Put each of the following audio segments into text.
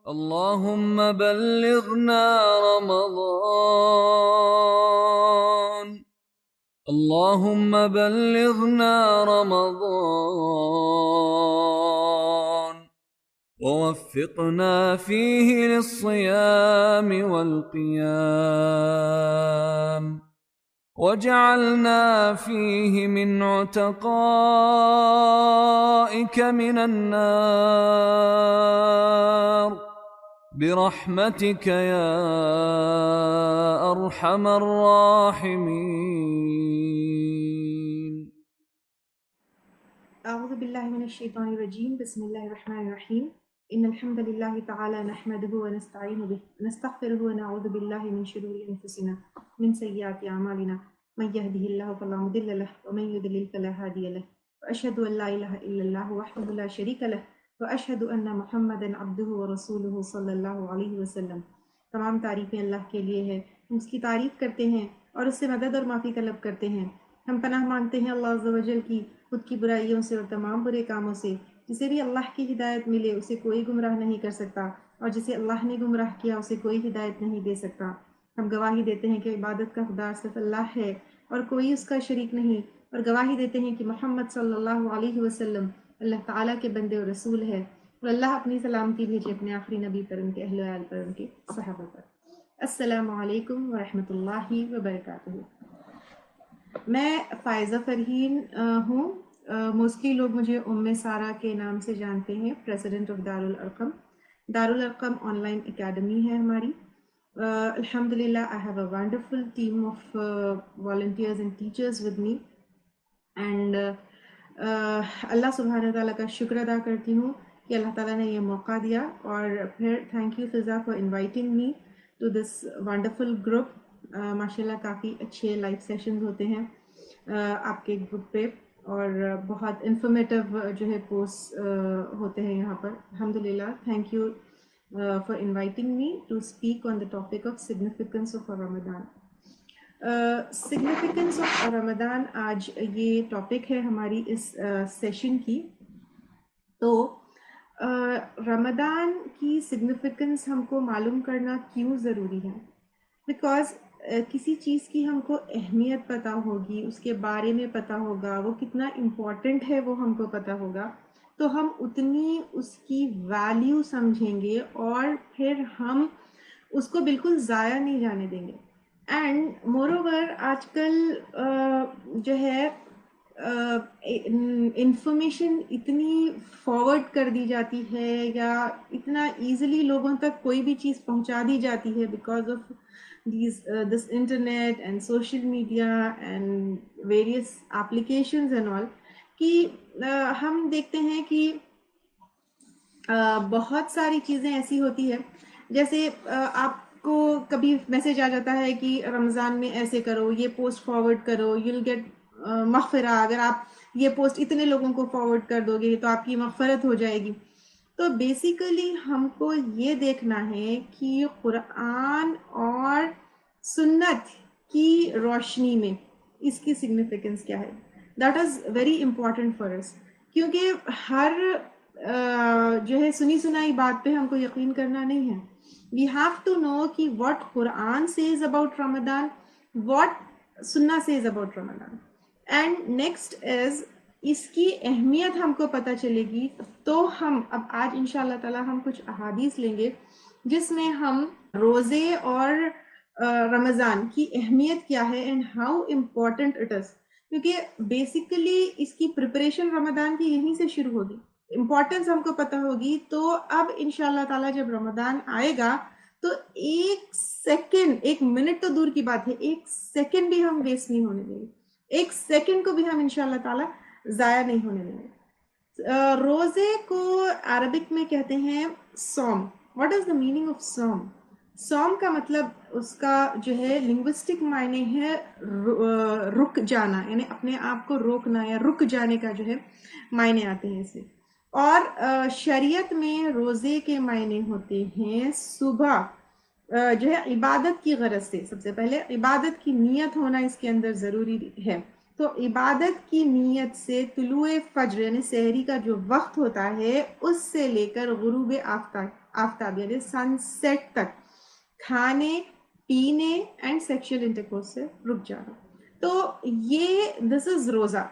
اللهم بلغنا رمضان، اللهم بلغنا رمضان ووفقنا فيه للصيام والقيام، واجعلنا فيه من عتقائك من النار برحمتك يا أرحم الراحمين. أعوذ بالله من الشيطان الرجيم. بسم الله الرحمن الرحيم. إن الحمد لله تعالى نحمده ونستعين به ونستغفره ونعوذ بالله من شرور أنفسنا من سيئات أعمالنا، من يهده الله فلا مضل له ومن يضلل فلا هادي له، وأشهد أن لا إله إلا الله وحده لا شريك له، وأشهد أن محمدا عبده ورسوله صلی اللہ علیہ وسلم۔ تمام تعریفیں اللہ کے لیے ہے، ہم اس کی تعریف کرتے ہیں اور اس سے مدد اور معافی طلب کرتے ہیں۔ ہم پناہ مانگتے ہیں اللہ عز و جل کی خود کی برائیوں سے اور تمام برے کاموں سے۔ جسے بھی اللہ کی ہدایت ملے اسے کوئی گمراہ نہیں کر سکتا، اور جسے اللہ نے گمراہ کیا اسے کوئی ہدایت نہیں دے سکتا۔ ہم گواہی دیتے ہیں کہ عبادت کا حقدار صرف اللہ ہے اور کوئی اس کا شریک نہیں، اور گواہی دیتے ہیں کہ محمد صلی اللہ علیہ وسلم اللہ تعالیٰ کے بندے اور رسول ہے، اور اللہ اپنی سلامتی بھیجے اپنے آخری نبی پر، ان کے اہل و عیال پر، ان کے صحابہ پر۔ السلام علیکم ورحمۃ اللہ وبرکاتہ۔ میں فائزہ فرحین ہوں۔ موسٹلی لوگ مجھے سارہ کے نام سے جانتے ہیں، president of Dar-ul-Arqam. Dar-ul-Arqam online academy ہے ہماری۔ الحمدللہ I have a wonderful team of volunteers and teachers with me, and Allah سبحانہ تعالیٰ کا شکر ادا کرتی ہوں کہ اللہ تعالیٰ نے یہ موقع دیا، اور پھر thank you Fiza for inviting me to this wonderful group. ماشاء اللہ کافی اچھے لائیو سیشنز ہوتے ہیں آپ کے گروپ پہ، اور بہت انفارمیٹیو جو ہے پوسٹ ہوتے ہیں یہاں پر۔ الحمدللہ thank you for inviting me to speak on the topic of significance of Ramzan. Significance of Ramzan آج یہ ٹاپک ہے ہماری اس سیشن کی۔ تو رمضان کی سگنیفیکنس ہم کو معلوم کرنا کیوں ضروری ہے؟ بیکاز کسی چیز کی ہم کو اہمیت پتہ ہوگی، اس کے بارے میں پتہ ہوگا، وہ کتنا امپورٹنٹ ہے وہ ہم کو پتہ ہوگا، تو ہم اتنی اس کی ویلیو سمجھیں گے اور پھر ہم اس کو بالکل ضائع نہیں جانے دیں گے۔ اینڈ مور اوور آج کل جو ہے انفارمیشن اتنی فارورڈ کر دی جاتی ہے، یا اتنا ایزیلی لوگوں تک کوئی بھی چیز پہنچا دی جاتی ہے because of this internet and social media and various applications and all، کہ ہم دیکھتے ہیں کہ بہت ساری چیزیں ایسی ہوتی ہے، جیسے آپ کو کبھی میسج آ جاتا ہے کہ رمضان میں ایسے کرو، یہ پوسٹ فارورڈ کرو، you'll get مغفرہ، اگر آپ یہ پوسٹ اتنے لوگوں کو فارورڈ کر دو گے تو آپ کی مغفرت ہو جائے گی۔ تو بیسیکلی ہم کو یہ دیکھنا ہے کہ قرآن اور سنت کی روشنی میں اس کی سگنیفیکنس کیا ہے۔ That is very important for us, کیونکہ ہر جو ہے سنی سنائی بات پہ ہم کو یقین کرنا نہیں ہے۔ وی ہیو ٹو نو کہ what Quran says about Ramzan, what سنہ says about Ramzan, and next is اس کی اہمیت ہم کو پتہ چلے گی تو ہم اب آج انشاءاللہ تعالی ہم کچھ احادیث لیں گے جس میں ہم روزے اور رمضان کی اہمیت کیا ہے and how important it is, کیونکہ بیسیکلی اس کی پریپریشن رمضان کی یہیں سے شروع ہوگی، امپورٹنس ہم کو پتہ ہوگی۔ تو اب انشاءاللہ تعالی جب رمضان آئے گا تو ایک سیکنڈ، ایک منٹ تو دور کی بات ہے، ایک سیکنڈ بھی ہم ویسٹ نہیں ہونے دیں گے، ایک سیکنڈ کو بھی ہم انشاءاللہ تعالی ضائع نہیں ہونے دیں گے۔ روزے کو عربک میں کہتے ہیں صوم۔ What is the meaning of صوم؟ صوم کا مطلب اس کا جو ہے لنگوسٹک معنی ہے رک جانا، یعنی اپنے آپ کو روکنا یا رک جانے کا جو ہے معنی آتے ہیں اسے۔ اور شریعت میں روزے کے معنی ہوتے ہیں صبح جو ہے عبادت کی غرض سے، سب سے پہلے عبادت کی نیت ہونا اس کے اندر ضروری ہے۔ تو عبادت کی نیت سے طلوع فجر یعنی سحری کا جو وقت ہوتا ہے اس سے لے کر غروب آفتاب آفتاب یعنی سن سیٹ تک کھانے پینے اینڈ سیکشل انٹرکورس سے رک جانا. تو یہ دس از روزہ.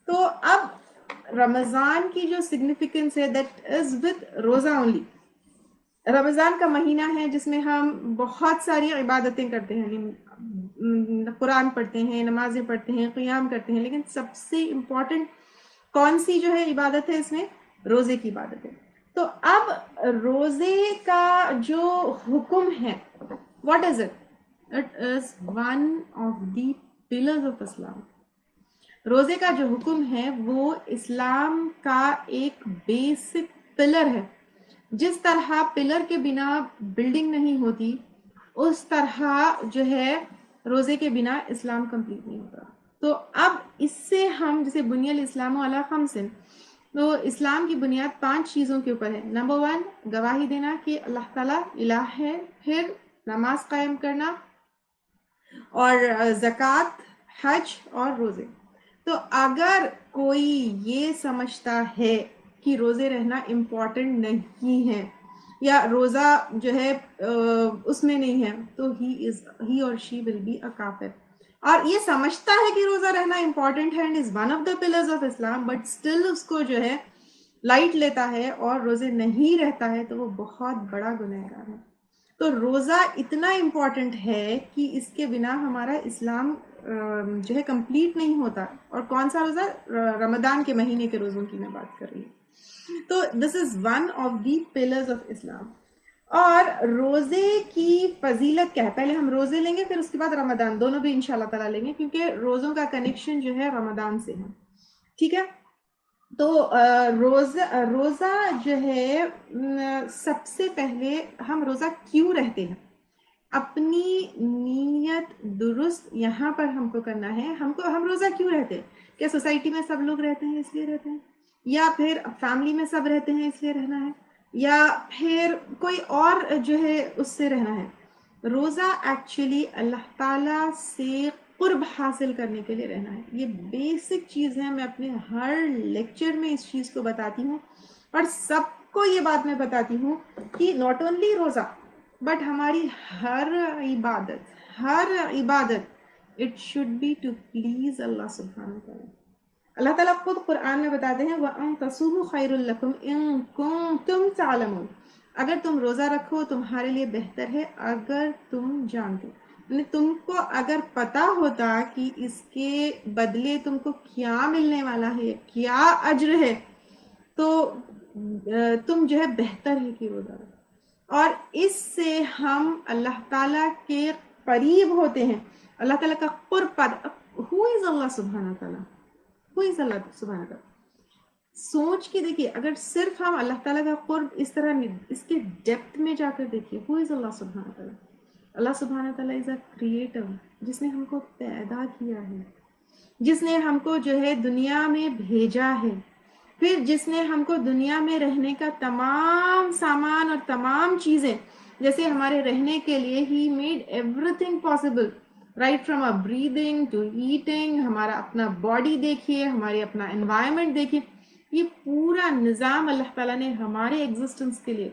تو اب رمضان کی جو سگنیفیکنس ہے دیٹ از ود روزہ اونلی. رمضان کا مہینہ ہے جس میں ہم بہت ساری عبادتیں کرتے ہیں, قرآن پڑھتے ہیں, نمازیں پڑھتے ہیں, قیام کرتے ہیں, لیکن سب سے امپورٹنٹ کون سی جو ہے عبادت ہے اس میں؟ روزے کی عبادت ہے. تو اب روزے کا جو حکم ہے what is it? It is one of the pillars of Islam. روزے کا جو حکم ہے وہ اسلام کا ایک بیسک پلر ہے. جس طرح پلر کے بنا بلڈنگ نہیں ہوتی اس طرح جو ہے روزے کے بنا اسلام کمپلیٹ نہیں ہوتا. تو اب اس سے ہم جیسے بنی الاسلام علی خمس، تو اسلام کی بنیاد 5 چیزوں کے اوپر ہے. نمبر 1 گواہی دینا کہ اللہ تعالیٰ الہ ہے، پھر نماز قائم کرنا اور زکوٰۃ، حج اور روزے. تو اگر کوئی یہ سمجھتا ہے کہ روزے رہنا امپورٹنٹ نہیں ہے یا روزہ جو ہے اس میں نہیں ہے تو ہی اور شی ول بی اے کافر. اور یہ سمجھتا ہے کہ روزہ رہنا امپورٹنٹ ہے and is one of the pillars of Islam, but still اس کو جو ہے لائٹ لیتا ہے اور روزے نہیں رہتا ہے تو وہ بہت بڑا گنہگار ہے. تو روزہ اتنا امپورٹنٹ ہے کہ اس کے بنا ہمارا اسلام جو ہے کمپلیٹ نہیں ہوتا. اور کون سا روزہ؟ رمضان کے مہینے کے روزوں کی میں بات کر رہی ہوں. تو this is one of the pillars of Islam. اور روزے کی فضیلت کیا ہے؟ پہلے ہم روزے لیں گے پھر اس کے بعد رمضان، دونوں بھی انشاءاللہ تعالیٰ لیں گے کیونکہ روزوں کا کنیکشن جو ہے رمضان سے ہے. ٹھیک ہے؟ تو روزہ جو ہے سب سے پہلے ہم روزہ کیوں رہتے ہیں؟ اپنی نیت درست یہاں پر ہم کو کرنا ہے. ہم روزہ کیوں رہتے ہیں؟ کیا سوسائٹی میں سب لوگ رہتے ہیں اس لیے رہتے ہیں، یا پھر فیملی میں سب رہتے ہیں اس لیے رہنا ہے، یا پھر کوئی اور جو ہے اس سے رہنا ہے؟ روزہ ایکچولی اللہ تعالیٰ سے قرب حاصل کرنے کے لیے رہنا ہے. یہ بیسک چیز ہے. میں اپنے ہر لیکچر میں اس چیز کو بتاتی ہوں اور سب کو یہ بات میں بتاتی ہوں کہ ناٹ اونلی روزہ بٹ ہماری ہر عبادت it should be to please Allah سبحانہ وتعالی. اللہ تعالیٰ خود قرآن میں بتاتے ہیں وَأَن تَصُومُوا خَيْرٌ لَكُمْ إِن كُنتُمْ تَعْلَمُونَ. اگر تم روزہ رکھو تمہارے لیے بہتر ہے اگر تم جانتے. یعنی تم کو اگر پتا ہوتا کہ اس کے بدلے تم کو کیا ملنے والا ہے، کیا اجر ہے، تو تم جو ہے بہتر ہے کہ روزہ رکھو. اور اس سے ہم اللہ تعالیٰ کے قریب ہوتے ہیں. اللہ تعالیٰ کا قرب ہو از اللہ سبحانہ تعالیٰ، ہو از اللہ سبحانہ تعالیٰ. سوچ کے دیکھیے، اگر صرف ہم اللہ تعالیٰ کا قرب اس طرح اس کے ڈیپتھ میں جا کر دیکھیے، ہو از اللہ سبحانہ تعالیٰ. اللہ سبحانہ تعالیٰ از اے کریٹر، جس نے ہم کو پیدا کیا ہے، جس نے ہم کو جو ہے دنیا میں بھیجا ہے، پھر جس نے ہم کو دنیا میں رہنے کا تمام سامان اور تمام چیزیں، جیسے ہمارے رہنے کے لیے ہی made everything possible, right from our breathing to eating. ہمارا اپنا باڈی دیکھیے، ہمارے اپنا انوائرمنٹ دیکھیے، یہ پورا نظام اللہ تعالیٰ نے ہمارے ایگزسٹنس کے لیے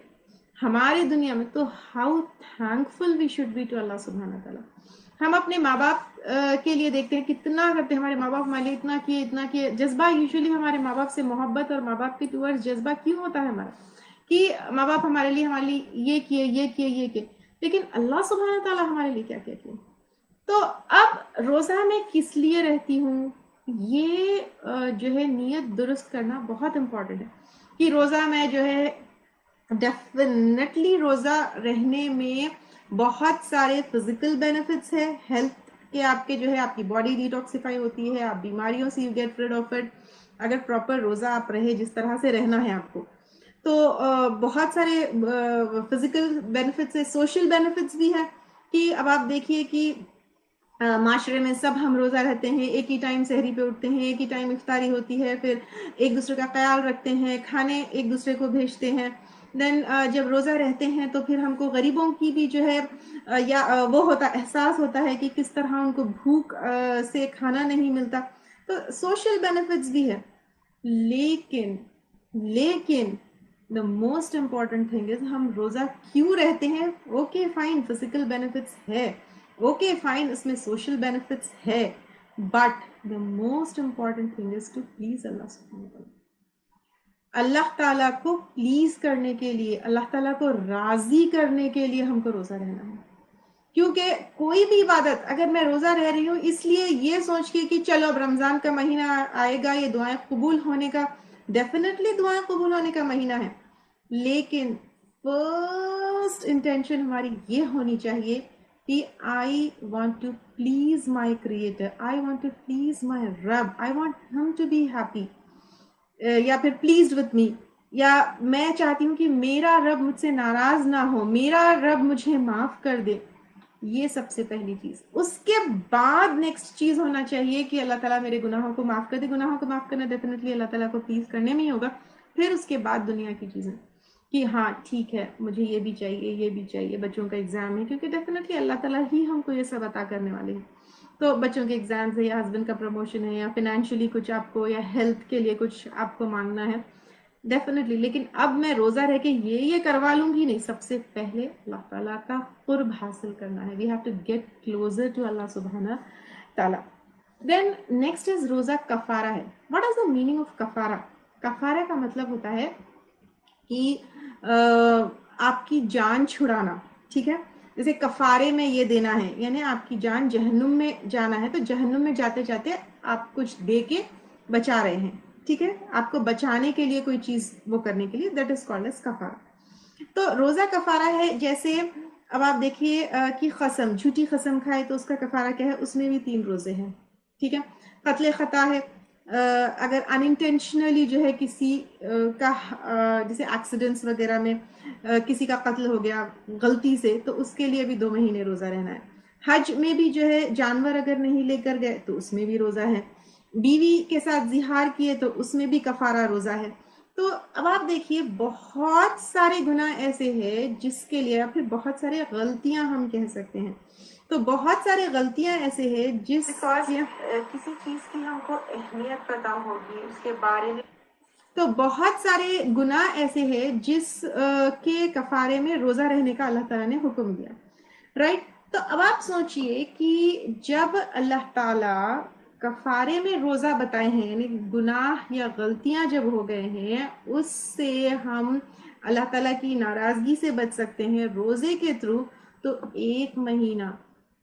ہماری دنیا میں. تو how thankful we should be to Allah سبحانہ تعالیٰ. ہم اپنے ماں باپ کے لیے دیکھتے ہیں کتنا کرتے ہیں، ہمارے ماں باپ ہمارے لیے اتنا کیے. جذبہ یوزلی ہمارے ماں باپ سے محبت اور ماں باپ کے ٹورڈز جذبہ کیوں ہوتا ہے ہمارا کہ ماں باپ ہمارے لیے یہ کیے، لیکن اللہ سبحانہ تعالیٰ ہمارے لیے کیا کیا کیا. تو اب روزہ میں کس لیے رہتی ہوں، یہ جو ہے نیت درست کرنا بہت امپورٹنٹ ہے کہ روزہ میں جو ہے ڈیفینیٹلی روزہ رہنے میں بہت سارے فزیکل بینیفٹس ہے. ہیلتھ کے آپ کے جو ہے آپ کی باڈی ڈیٹاکسیفائی ہوتی ہے، آپ بیماریوں سے you get rid of it اگر پراپر روزہ آپ رہے جس طرح سے رہنا ہے آپ کو. تو بہت سارے فزیکل بینیفٹس ہے، سوشل بینیفٹس بھی ہے کہ اب آپ دیکھیے کہ معاشرے میں سب ہم روزہ رہتے ہیں، ایک ہی ٹائم سحری پہ اٹھتے ہیں، ایک ہی ٹائم افطاری ہوتی ہے، پھر ایک دوسرے کا خیال رکھتے ہیں، کھانے ایک دوسرے کو بھیجتے ہیں. دین جب روزہ رہتے ہیں تو پھر ہم کو غریبوں کی بھی جو ہے یا وہ احساس ہوتا ہے کہ کس طرح ان کو بھوک سے کھانا نہیں ملتا. تو سوشل بینیفٹس بھی ہے. لیکن the most important thing is ہم روزہ کیوں رہتے ہیں. اوکے فائن فزیکل بینیفٹس ہے, اوکے فائن اس میں سوشل بینیفٹس ہے, but the most important thing is to please اللہ سبحانہ وتعالی. اللہ تعالیٰ کو پلیز کرنے کے لیے, اللہ تعالیٰ کو راضی کرنے کے لیے ہم کو روزہ رہنا ہے. کیونکہ کوئی بھی عبادت, اگر میں روزہ رہ رہی ہوں اس لیے یہ سوچ کے کہ چلو اب رمضان کا مہینہ آئے گا, یہ دعائیں قبول ہونے کا, ڈیفینیٹلی دعائیں قبول ہونے کا مہینہ ہے, لیکن فرسٹ انٹینشن ہماری یہ ہونی چاہیے کہ I want to please my creator, I want to please my رب, آئی وانٹ ہم ٹو بی ہیپی, یا پھر پلیزڈ وتھ می, یا میں چاہتی ہوں کہ میرا رب مجھ سے ناراض نہ ہو, میرا رب مجھے معاف کر دے. یہ سب سے پہلی چیز. اس کے بعد نیکسٹ چیز ہونا چاہیے کہ اللہ تعالیٰ میرے گناہوں کو معاف کر دے. گناہوں کو معاف کرنا ڈیفینیٹلی اللہ تعالیٰ کو پلیز کرنے میں ہی ہوگا. پھر اس کے بعد دنیا کی چیزیں کہ ہاں ٹھیک ہے مجھے یہ بھی چاہیے, یہ بھی چاہیے, بچوں کا ایگزام ہے, کیونکہ ڈیفینیٹلی اللہ تعالیٰ ہی ہم کو یہ سب عطا کرنے والے ہیں. تو بچوں کے ایگزامز ہے, یا ہسبینڈ کا پروموشن ہے, یا فائنینشلی کچھ آپ کو, یا ہیلتھ کے لیے کچھ آپ کو مانگنا ہے, ڈیفینیٹلی. لیکن اب میں روزہ رہ کے یہ کروا لوں گی نہیں. سب سے پہلے اللہ تعالیٰ کا قرب حاصل کرنا ہے. We have to get closer to Allah سبحانہ تعالیٰ. دین نیکسٹ از روزہ کفارہ ہے. What is the meaning of کفارہ؟ کفارہ کا مطلب ہوتا ہے کہ آپ کی جان چھڑانا. ٹھیک ہے, جیسے کفارے میں یہ دینا ہے, یعنی آپ کی جان جہنم میں جانا ہے, تو جہنم میں جاتے جاتے آپ کچھ دے کے بچا رہے ہیں. ٹھیک ہے, آپ کو بچانے کے لیے کوئی چیز وہ کرنے کے لیے, دیٹ از کالڈ ایز کفارہ. تو روزہ کفارہ ہے. جیسے اب آپ دیکھیے کہ قسم, جھوٹی قسم کھائے تو اس کا کفارہ کیا ہے؟ اس میں بھی 3 روزے ہیں. ٹھیک ہے, قتل خطا ہے, اگر انٹینشنلی جو ہے کسی کا, جیسے ایکسیڈنٹس وغیرہ میں کسی کا قتل ہو گیا غلطی سے, تو اس کے لیے بھی 2 مہینے روزہ رہنا ہے. حج میں بھی جو ہے جانور اگر نہیں لے کر گئے تو اس میں بھی روزہ ہے. بیوی کے ساتھ زہار کیے تو اس میں بھی کفارہ روزہ ہے. تو اب آپ دیکھیے بہت سارے گناہ ایسے ہیں جس کے لیے, پھر بہت سارے غلطیاں ہم کہہ سکتے ہیں, تو بہت سارے غلطیاں ایسے ہیں جس کسی چیز کی ہم کو اہمیت پتہ ہوگی اس کے بارے میں, تو بہت سارے گناہ ایسے ہیں جس کے کفارے میں روزہ رہنے کا اللہ تعالیٰ نے حکم دیا. رائٹ. تو اب آپ سوچئے کہ جب اللہ تعالیٰ کفارے میں روزہ بتائے ہیں, یعنی گناہ یا غلطیاں جب ہو گئے ہیں, اس سے ہم اللہ تعالیٰ کی ناراضگی سے بچ سکتے ہیں روزے کے تھرو, تو 1 مہینہ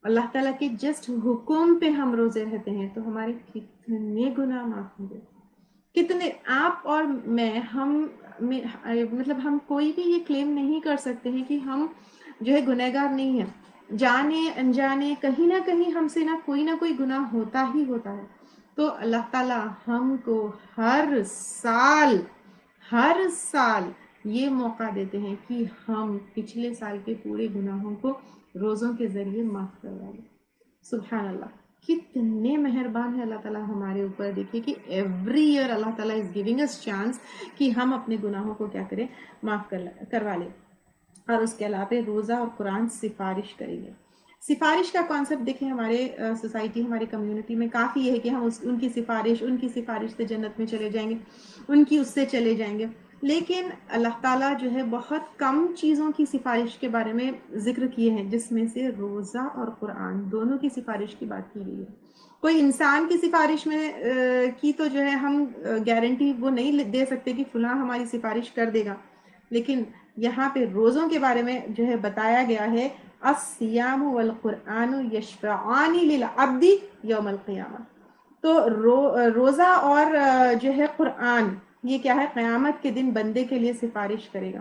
اللہ تعالیٰ کے جسٹ حکم پہ ہم روزے رہتے ہیں تو ہمارے کتنے گناہ معاف ہوں گے. کتنے, آپ اور میں, ہم مطلب ہم کوئی بھی یہ کلیم نہیں کر سکتے ہیں کہ ہم جو ہے گنہگار نہیں ہیں. جانے انجانے کہیں نہ کہیں ہم سے نہ کوئی گناہ ہوتا ہی ہوتا ہے. تو اللہ تعالیٰ ہم کو ہر سال یہ موقع دیتے ہیں کہ ہم پچھلے سال کے پورے گناہوں کو روزوں کے ذریعے معاف کروا لیں. سبحان اللہ, کتنے مہربان ہے اللہ تعالیٰ ہمارے اوپر. دیکھیے کہ ایوری ایئر اللہ تعالیٰ از گیونگ اس چانس کہ ہم اپنے گناہوں کو کیا کریں, معاف کروا لیں. اور اس کے علاوہ روزہ اور قرآن سفارش کریں گے. سفارش کا کانسیپٹ دیکھیں ہمارے سوسائٹی, ہماری کمیونٹی میں کافی یہ ہے کہ ہم ان کی سفارش سے جنت میں چلے جائیں گے, ان کی اس سے چلے جائیں گے. لیکن اللہ تعالیٰ جو ہے بہت کم چیزوں کی سفارش کے بارے میں ذکر کیے ہیں, جس میں سے روزہ اور قرآن دونوں کی سفارش کی بات کی گئی ہے. کوئی انسان کی سفارش میں کی تو جو ہے ہم گارنٹی وہ نہیں دے سکتے کہ فلاں ہماری سفارش کر دے گا, لیکن یہاں پہ روزوں کے بارے میں جو ہے بتایا گیا ہے, الصیام والقرآن یشفعان للعبد یوم القیامہ. تو روزہ اور جو ہے قرآن, یہ کیا ہے, قیامت کے دن بندے کے لیے سفارش کرے گا.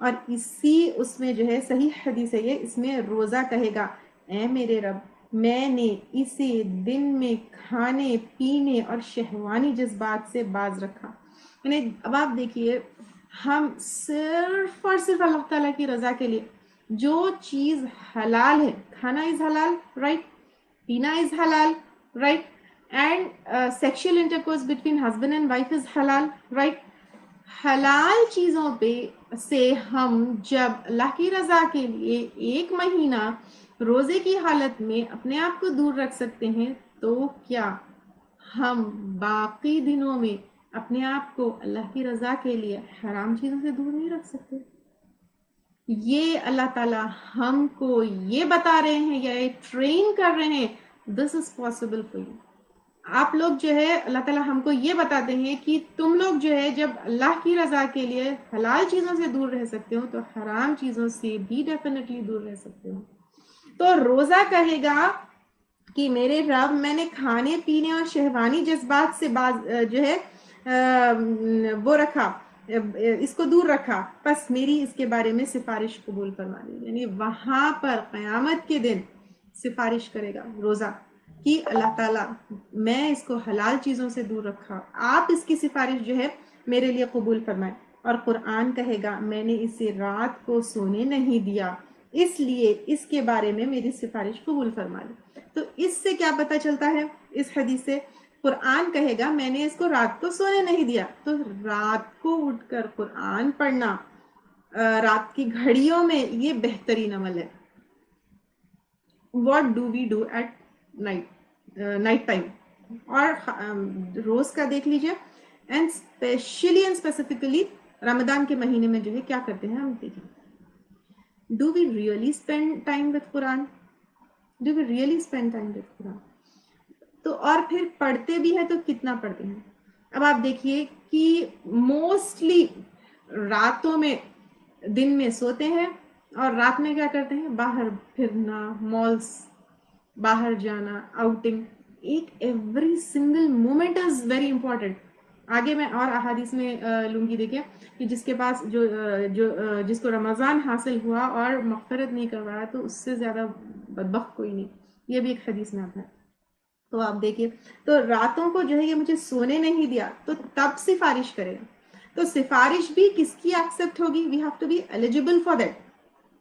اور اس میں جو ہے صحیح حدیث ہے, اس میں روزہ کہے گا, اے میرے رب, میں نے اسے دن میں کھانے پینے اور شہوانی جذبات سے باز رکھا. یعنی اب آپ دیکھیے, ہم صرف اور صرف اللہ تعالیٰ کی رضا کے لیے جو چیز حلال ہے, کھانا از حلال, رائٹ, پینا از حلال, right, and sexual intercourse between husband and wife is حلال, رائٹ. حلال چیزوں پہ سے ہم جب اللہ کی رضا کے لیے 1 مہینہ روزے کی حالت میں اپنے آپ کو دور رکھ سکتے ہیں, تو کیا ہم باقی دنوں میں اپنے آپ کو اللہ کی رضا کے لیے حرام چیزوں سے دور نہیں رکھ سکتے. یہ اللہ تعالیٰ ہم کو یہ بتا رہے ہیں یا ٹرین کر رہے ہیں, دس از پاسبل فار یو. آپ لوگ جو ہے اللہ تعالیٰ ہم کو یہ بتاتے ہیں کہ تم لوگ جو ہے جب اللہ کی رضا کے لیے حلال چیزوں سے دور رہ سکتے ہو تو حرام چیزوں سے بھی ڈیفینیٹلی دور رہ سکتے ہو. تو روزہ کہے گا کہ میرے رب میں نے کھانے پینے اور شہوانی جذبات سے جو ہے وہ رکھا, اس کو دور رکھا, پس میری اس کے بارے میں سفارش قبول فرما لی. یعنی وہاں پر قیامت کے دن سفارش کرے گا روزہ کہ اللہ تعالیٰ میں اس کو حلال چیزوں سے دور رکھا, آپ اس کی سفارش جو ہے میرے لیے قبول فرمائے. اور قرآن کہے گا میں نے اسے رات کو سونے نہیں دیا, اس لیے اس کے بارے میں میری سفارش قبول فرما لی. تو اس سے کیا پتہ چلتا ہے, اس حدیث سے قرآن کہے گا میں نے اس کو رات کو سونے نہیں دیا, تو رات کو اٹھ کر قرآن پڑھنا رات کی گھڑیوں میں یہ بہترین عمل ہے. What do we do at night time, اور روز کا دیکھ لیجئے, and especially and specifically Ramzan کے مہینے میں جو ہے کیا کرتے ہیں ہم دیکھیں. Do we really spend time with Quran, do we really spend time with Quran. تو اور پھر پڑھتے بھی ہیں تو کتنا پڑھتے ہیں. اب آپ دیکھیے کہ موسٹلی راتوں میں, دن میں سوتے ہیں اور رات میں کیا کرتے ہیں, باہر پھرنا, مالس, باہر جانا, آؤٹنگ. ایک every single moment is very important. آگے میں اور احادیث میں لوں گی, دیکھیں کہ جس کے پاس جس کو رمضان حاصل ہوا اور مغفرت نہیں کر رہا تو اس سے زیادہ بدبخت کوئی نہیں, یہ بھی ایک حدیث میں آتا ہے. تو آپ دیکھیے, تو راتوں کو جو ہے یہ مجھے سونے نہیں دیا, تو تب سفارش کرے گا. تو سفارش بھی کس کی ایکسپٹ ہوگی, we have to be eligible for that.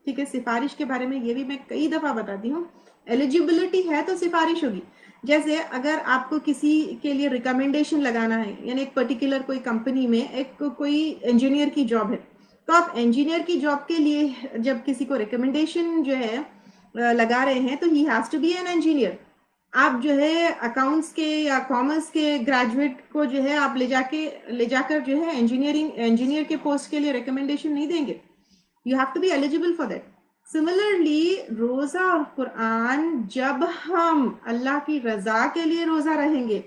ٹھیک ہے, سفارش کے بارے میں یہ بھی میں کئی دفعہ بتاتی ہوں, ایلیجیبلٹی ہے تو سفارش ہوگی. جیسے اگر آپ کو کسی کے لیے ریکمنڈیشن لگانا ہے, یعنی ایک پرٹیکولر کوئی کمپنی میں ایک کوئی انجینئر کی جاب ہے, تو آپ انجینئر کی جاب کے لیے جب کسی کو ریکمنڈیشن جو ہے لگا رہے ہیں تو ہی has to be an engineer. آپ جو ہے اکاؤنٹس کے یا کامرس کے گریجویٹ کو جو ہے آپ لے جا کر جو ہے انجینئر کے پوسٹ کے لیے ریکمنڈیشن نہیں دیں گے. You have to be eligible for that. Similarly روزہ اور قرآن, جب ہم اللہ کی رضا کے لیے روزہ رہیں گے,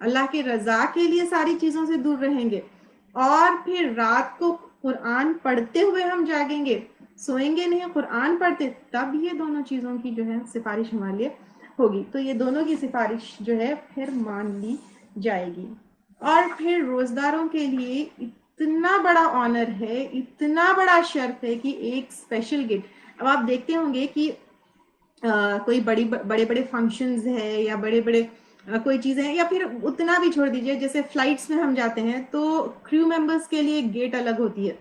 اللہ کی رضا کے لیے ساری چیزوں سے دور رہیں گے, اور پھر رات کو قرآن پڑھتے ہوئے ہم جاگیں گے, سوئیں گے نہیں, قرآن پڑھتے, تب یہ دونوں چیزوں کی جو ہے سفارش ہمارے لیے ہوگی. تو یہ دونوں کی سفارش جو ہے پھر مان لی جائے گی. اور پھر روزداروں کے لیے اتنا بڑا آنر ہے, اتنا بڑا شرف ہے کہ ایک اسپیشل گفٹ. اب آپ دیکھتے ہوں گے کہ کوئی بڑے بڑے فنکشنز ہے یا بڑے بڑے کوئی چیزیں ہیں, یا پھر اتنا بھی چھوڑ دیجئے, جیسے فلائٹس میں ہم جاتے ہیں تو کریو ممبرس کے لیے گیٹ الگ ہوتی ہے,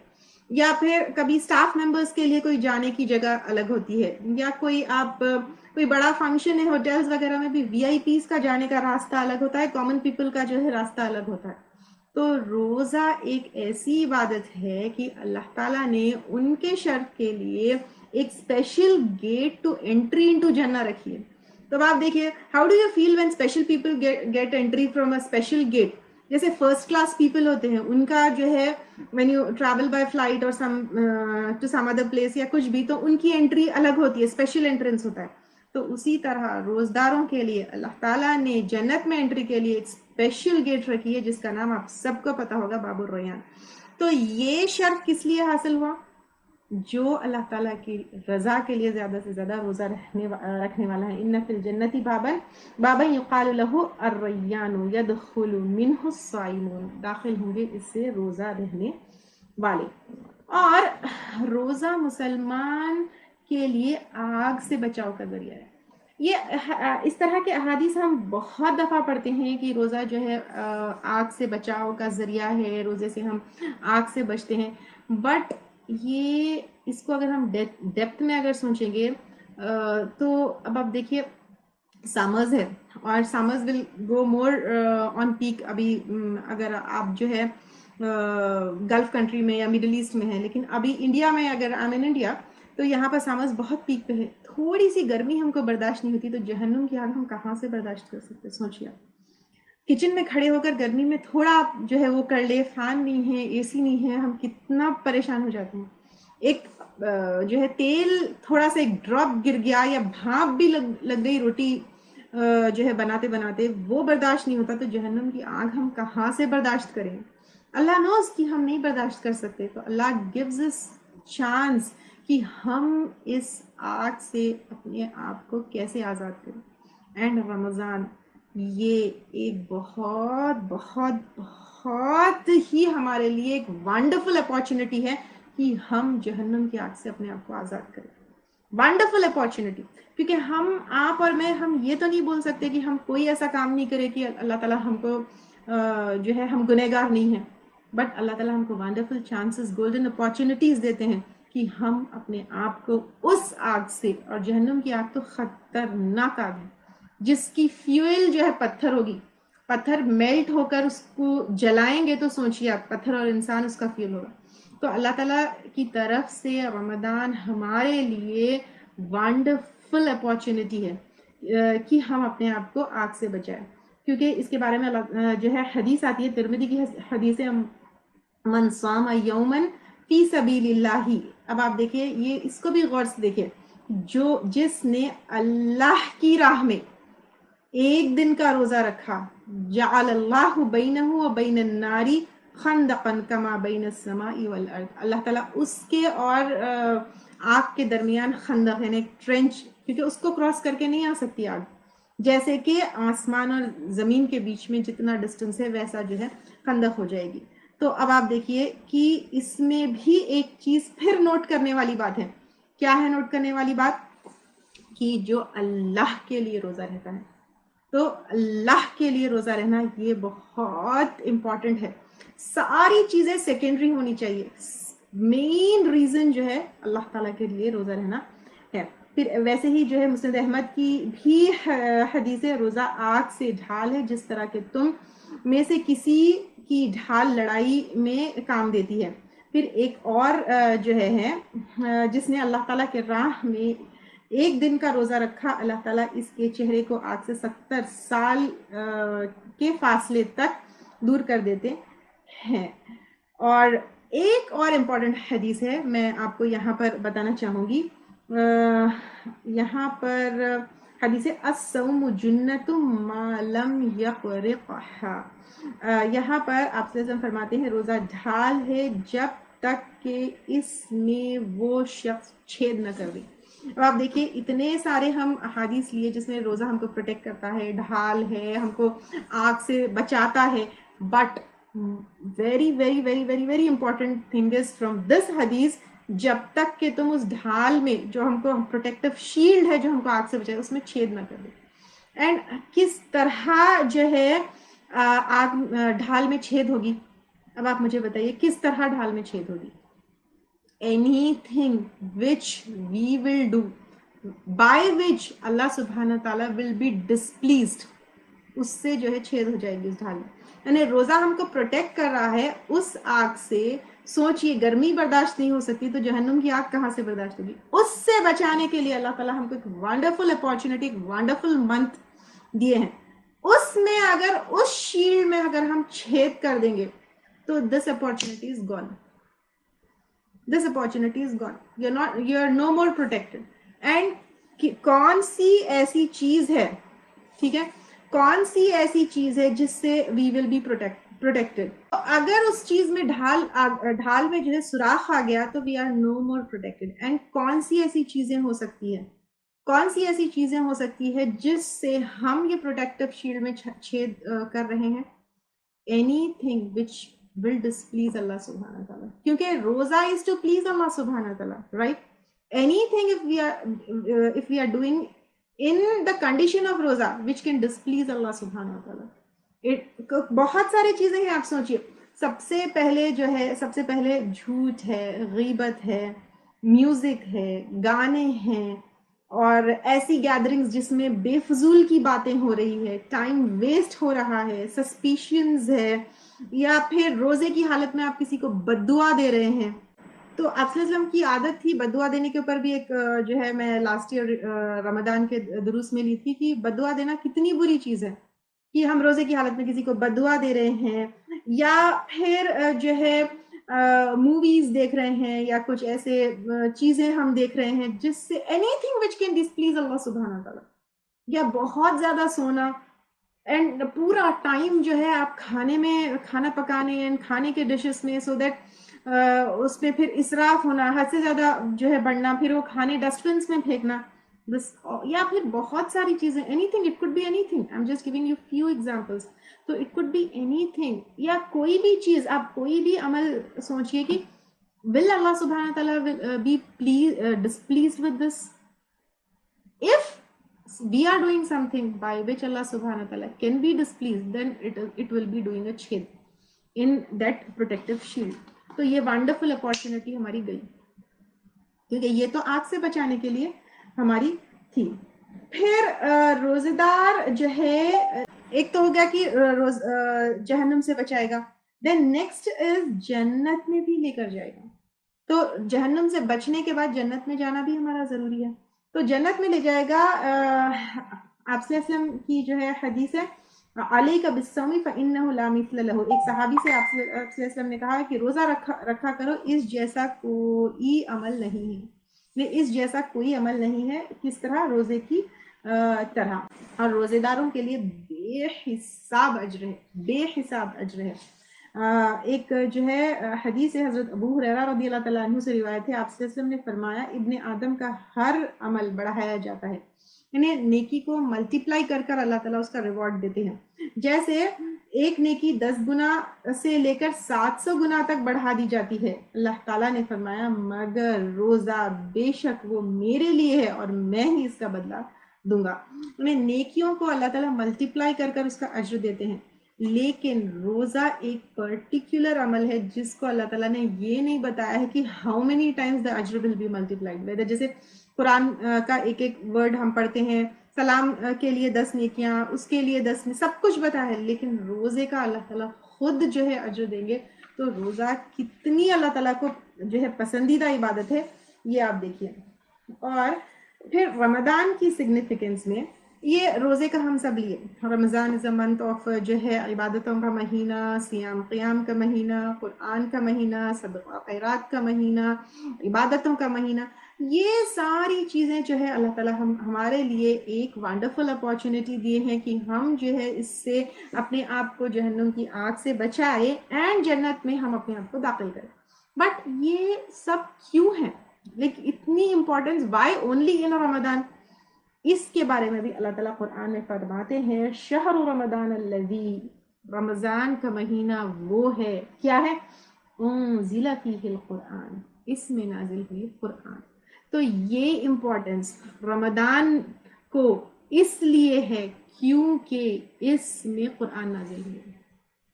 یا پھر کبھی سٹاف ممبرس کے لیے کوئی جانے کی جگہ الگ ہوتی ہے, یا کوئی بڑا فنکشن ہے ہوٹلز وغیرہ میں بھی وی آئی پیز کا جانے کا راستہ الگ ہوتا ہے, کامن پیپل کا جو ہے راستہ الگ ہوتا ہے. تو روزہ ایک ایسی عبادت ہے کہ اللہ تعالیٰ نے ان کے شرف کے لیے ایک special gate to entry into جنہ رکھی ہے. تو آپ دیکھیے, how do you feel when special people get entry from a special gate. جیسے فرسٹ کلاس پیپل ہوتے ہیں, ان کا جو ہے when you travel by flight or to some other place یا کچھ بھی, تو ان کی انٹری الگ ہوتی ہے, اسپیشل انٹرنس ہوتا ہے. تو اسی طرح روزداروں کے لیے اللہ تعالیٰ نے جنت میں انٹری کے لیے ایک اسپیشل گیٹ رکھی ہے, جس کا نام آپ سب کو پتا ہوگا, باب الریان. تو یہ شرف کس لیے حاصل ہوا, جو اللہ تعالیٰ کی رضا کے لیے زیادہ سے زیادہ روزہ رکھنے والا ہے. ان فی الجنت بابا یقال لہ الریان یدخل منہ الصائمون, داخل ہوں گے اس سے روزہ رہنے والے. اور روزہ مسلمان کے لیے آگ سے بچاؤ کا ذریعہ ہے. یہ اس طرح کے احادیث ہم بہت دفعہ پڑھتے ہیں کہ روزہ جو ہے آگ سے بچاؤ کا ذریعہ ہے, روزے سے ہم آگ سے بچتے ہیں. بٹ یہ اس کو اگر ہم ڈیپتھ میں اگر سوچیں گے تو اب آپ دیکھیے, سامرز ہے اور سامرز ول گو مور آن پیک. ابھی اگر آپ جو ہے گلف کنٹری میں یا مڈل ایسٹ میں ہے, لیکن ابھی انڈیا میں اگر آئی ایم ان انڈیا تو یہاں پر سامرز بہت پیک پہ ہے. تھوڑی سی گرمی ہم کو برداشت نہیں ہوتی, تو جہنم کی آگ ہم کہاں سے برداشت کر سکتے, سوچیے. کچن میں کھڑے ہو کر گرمی میں تھوڑا آپ جو ہے وہ کر لے، فین نہیں ہے، اے سی نہیں ہے، ہم کتنا پریشان ہو جاتے ہیں. ایک جو ہے تیل تھوڑا سا ایک ڈراپ گر گیا یا بھاپ بھی لگ گئی روٹی جو ہے بناتے بناتے، وہ برداشت نہیں ہوتا، تو جہنم کی آگ ہم کہاں سے برداشت کریں؟ اللہ نوز کہ ہم نہیں برداشت کر سکتے، تو اللہ gives us چانس کہ ہم اس آگ سے اپنے آپ کو کیسے آزاد کریں. اینڈ رمضان یہ ایک بہت بہت بہت ہی ہمارے لیے ایک ونڈرفل اپارچونٹی ہے کہ ہم جہنم کی آگ سے اپنے آپ کو آزاد کریں. ونڈرفل اپارچونٹی، کیونکہ آپ اور میں ہم یہ تو نہیں بول سکتے کہ ہم کوئی ایسا کام نہیں کرے کہ اللہ تعالیٰ ہم کو جو ہے ہم گنہگار نہیں ہیں، بٹ اللہ تعالیٰ ہم کو ونڈرفل چانسز، گولڈن اپارچونٹیز دیتے ہیں کہ ہم اپنے آپ کو اس آگ سے، اور جہنم کی آگ تو خطرناک آگ ہے جس کی فیول جو ہے پتھر ہوگی، پتھر میلٹ ہو کر اس کو جلائیں گے تو سوچیے آپ، پتھر اور انسان اس کا فیول ہوگا. تو اللہ تعالیٰ کی طرف سے رمضان ہمارے لیے ونڈرفل اپارچونٹی ہے کہ ہم اپنے آپ کو آگ سے بچائیں. کیونکہ اس کے بارے میں جو ہے حدیث آتی ہے، ترمذی کی حدیث ہے، من صام یوما فی سبیل اللہ. اب آپ دیکھیے، یہ اس کو بھی غور سے دیکھیے، جس نے اللہ کی راہ میں ایک دن کا روزہ رکھا، جعل اللہ بینہ و بین النار خندقا کما بین السماء والارض، اللہ تعالیٰ اس کے اور آگ کے درمیان خندق یعنی ٹرنچ، کیونکہ اس کو کراس کر کے نہیں آ سکتی آگ، جیسے کہ آسمان اور زمین کے بیچ میں جتنا ڈسٹنس ہے ویسا جو ہے خندق ہو جائے گی. تو اب آپ دیکھیے کہ اس میں بھی ایک چیز پھر نوٹ کرنے والی بات ہے. کیا ہے نوٹ کرنے والی بات؟ کہ جو اللہ کے لیے روزہ رہتا ہے، تو اللہ کے لیے روزہ رہنا یہ بہت امپورٹنٹ ہے. ساری چیزیں سیکنڈری ہونی چاہیے، مین ریزن جو ہے اللہ تعالیٰ کے لیے روزہ رہنا ہے. پھر ویسے ہی جو ہے مسند احمد کی بھی حدیث ہے، روزہ آگ سے ڈھال ہے، جس طرح کہ تم میں سے کسی کی ڈھال لڑائی میں کام دیتی ہے. پھر ایک اور جو ہے جس نے اللہ تعالیٰ کے راہ میں ایک دن کا روزہ رکھا، اللہ تعالیٰ اس کے چہرے کو آگ سے 70 سال کے فاصلے تک دور کر دیتے ہیں. اور ایک اور امپورٹنٹ حدیث ہے، میں آپ کو یہاں پر بتانا چاہوں گی. یہاں پر حدیث الصوم جنۃ ما لم یقرقھا. یہاں پر آپ صلی اللہ علیہ وسلم فرماتے ہیں روزہ ڈھال ہے جب تک کہ اس میں وہ شخص چھید نہ کر دے. اب آپ دیکھیے اتنے سارے ہم احادیث لیے جس میں روزہ ہم کو پروٹیکٹ کرتا ہے، ڈھال ہے، ہم کو آگ سے بچاتا ہے، but very very very very very important thing is from this حدیث، جب تک کہ تم اس ڈھال میں جو ہم کو پروٹیکٹیو شیلڈ ہے جو ہم کو آگ سے بچائے، اس میں چھید نہ کر دے. اینڈ کس طرح جو ہے آگ ڈھال میں چھید ہوگی؟ اب آپ مجھے بتائیے کس طرح ڈھال میں چھید ہوگی؟ anything which we will do by which Allah subhanahu wa ta'ala will be displeased، اس سے جو ہے چھید ہو جائے گی اس ڈھال میں. یعنی روزہ ہم کو پروٹیکٹ کر رہا ہے اس آگ سے. سوچئے گرمی برداشت نہیں ہو سکتی تو جہنم کی آگ کہاں سے برداشت ہوگی؟ اس سے بچانے کے لیے اللہ تعالیٰ ہم کو ایک ونڈرفل اپارچونٹی، ایک ونڈرفل منتھ دیے ہیں. اس میں اگر اس شیلڈ میں اگر ہم چھید کر دیں گے تو this opportunity is gone. This opportunity is gone. You are no more protected. And کون سی ایسی چیز ہے، ٹھیک ہے، کون سی ایسی چیز ہے جس سے we will be protected؟ اگر اس چیز میں ڈھال میں جو ہے سوراخ آ گیا تو we are no more protected. And کون سی ایسی چیزیں ہو سکتی ہے، کون سی ایسی چیزیں ہو سکتی ہے جس سے ہم یہ پروٹیکٹیو شیلڈ میں چھید کر رہے ہیں؟ anything which will displease Allah subhanahu wa ta'ala. کیونکہ روزہ is to please Allah subhanahu wa ta'ala, right? Anything if we are doing in the condition of روزہ which can displease Allah subhanahu wa ta'ala. بہت ساری چیزیں ہیں، آپ سوچئے. سب سے پہلے جھوٹ ہے، غیبت ہے، میوزک ہے، گانے ہیں، اور ایسی گیدرنگز جس میں بے فضول کی باتیں ہو رہی ہے، ٹائم ویسٹ ہو رہا ہے، سسپیشنز ہے، یا پھر روزے کی حالت میں آپ کسی کو بد دعا دے رہے ہیں. تو آپ صلی اللہ علیہ وسلم کی عادت تھی بد دعا دینے کے اوپر بھی ایک جو ہے میں لاسٹ ایئر رمضان کے دروس میں لی تھی کہ بد دعا دینا کتنی بری چیز ہے، کہ ہم روزے کی حالت میں کسی کو بد دعا دے رہے ہیں، یا پھر جو ہے موویز دیکھ رہے ہیں، یا کچھ ایسے چیزیں ہم دیکھ رہے ہیں جس سے anything which can displease Allah سبحانہ تعالیٰ، یا بہت زیادہ سونا، اینڈ پورا ٹائم جو ہے آپ کھانے میں کھانا پکانے اینڈ کھانے کے ڈشز میں، سو دیٹ اس میں پھر اسراف ہونا، حد سے زیادہ جو ہے بڑھنا، پھر وہ کھانے ڈسٹ بنس میں پھینکنا، بس، یا پھر بہت ساری چیزیں، anything, it could be anything, I am just giving you few examples. تو it could be anything, یا کوئی بھی چیز، آپ کوئی بھی عمل سوچئے کہ will Allah subhanahu wa ta'ala will be displeased with this? If we are doing something by which Allah subhanahu wa ta'ala can be displeased, then it will be doing a chhid in that protective shield. تو یہ wonderful opportunity ہماری گئی، کیونکہ یہ تو آگ سے بچانے کے لیے ہماری تھی. پھر روزے دار جو ہے، ایک تو ہو گیا کہ جہنم سے بچائے گا، دین نیکسٹ از جنت میں بھی لے کر جائے گا. تو جہنم سے بچنے کے بعد جنت میں جانا بھی ہمارا ضروری ہے. تو جنت میں لے جائے گا. آپ صلی اللہ علیہ وسلم کی جو ہے حدیث ہے، علیک بالصوم فإنہ لا مثل لہ. ایک صحابی سے آپ صلی اللہ علیہ وسلم نے کہا کہ روزہ رکھا کرو، اس جیسا کوئی عمل نہیں ہے، اس جیسا کوئی عمل نہیں ہے. کس طرح؟ روزے کی طرح. اور روزے داروں کے لیے بے حساب اجر ہے، بے حساب اجر ہے. ایک جو ہے حدیث حضرت ابو ہریرہ رضی اللہ تعالیٰ عنہ سے روایت ہے، آپ صلی اللہ علیہ وسلم نے فرمایا ابن آدم کا ہر عمل بڑھایا جاتا ہے، یعنی نیکی کو ملٹیپلائی کر کر اللہ تعالیٰ اس کا ریوارڈ دیتے ہیں. جیسے ایک نیکی 10 گنا سے لے کر 700 گنا تک بڑھا دی جاتی ہے. اللہ تعالیٰ نے فرمایا مگر روزہ بے شک وہ میرے لیے ہے اور میں ہی اس کا بدلہ دوں گا. انہیں نیکیوں کو اللہ تعالیٰ ملٹیپلائی کر کر اس کا اجر دیتے ہیں، لیکن روزہ ایک پرٹیکولر عمل ہے جس کو اللہ تعالیٰ نے یہ نہیں بتایا ہے کہ ہاؤ مینی ٹائمز دا اجر ول بی ملٹیپلائڈ. جیسے قرآن کا ایک ایک ورڈ ہم پڑھتے ہیں، سلام کے لیے 10 نیکیاں، اس کے لیے 10 میں سب کچھ بتایا ہے، لیکن روزے کا اللہ تعالیٰ خود جو ہے اجر دیں گے. تو روزہ کتنی اللہ تعالیٰ کو جو ہے پسندیدہ عبادت ہے، یہ آپ دیکھیے. اور پھر رمضان کی سگنیفیکنس میں، یہ روزے کا ہم سب لیے، رمضان از اے منتھ آف جو ہے عبادتوں کا مہینہ، سیام قیام کا مہینہ، قرآن کا مہینہ، صدقہ خیرات کا مہینہ، عبادتوں کا مہینہ. یہ ساری چیزیں جو ہے اللہ تعالیٰ ہمارے لیے ایک ونڈرفل اپارچونٹی دیے ہیں کہ ہم جو ہے اس سے اپنے آپ کو جہنم کی آگ سے بچائے اینڈ جنت میں ہم اپنے آپ کو داخل کریں. بٹ یہ سب کیوں ہے، لیکن اتنی امپورٹنس وائی اونلی ان رمضان؟ اس کے بارے میں بھی اللہ تعالیٰ قرآن میں فرماتے ہیں شہر رمضان الذی، رمضان کا مہینہ وہ ہے، کیا ہے؟ انزل فیہ القرآن، اس میں نازل ہوئی قرآن. تو یہ امپورٹنس رمضان کو اس لیے ہے کیونکہ اس میں قرآن نازل ہوئی.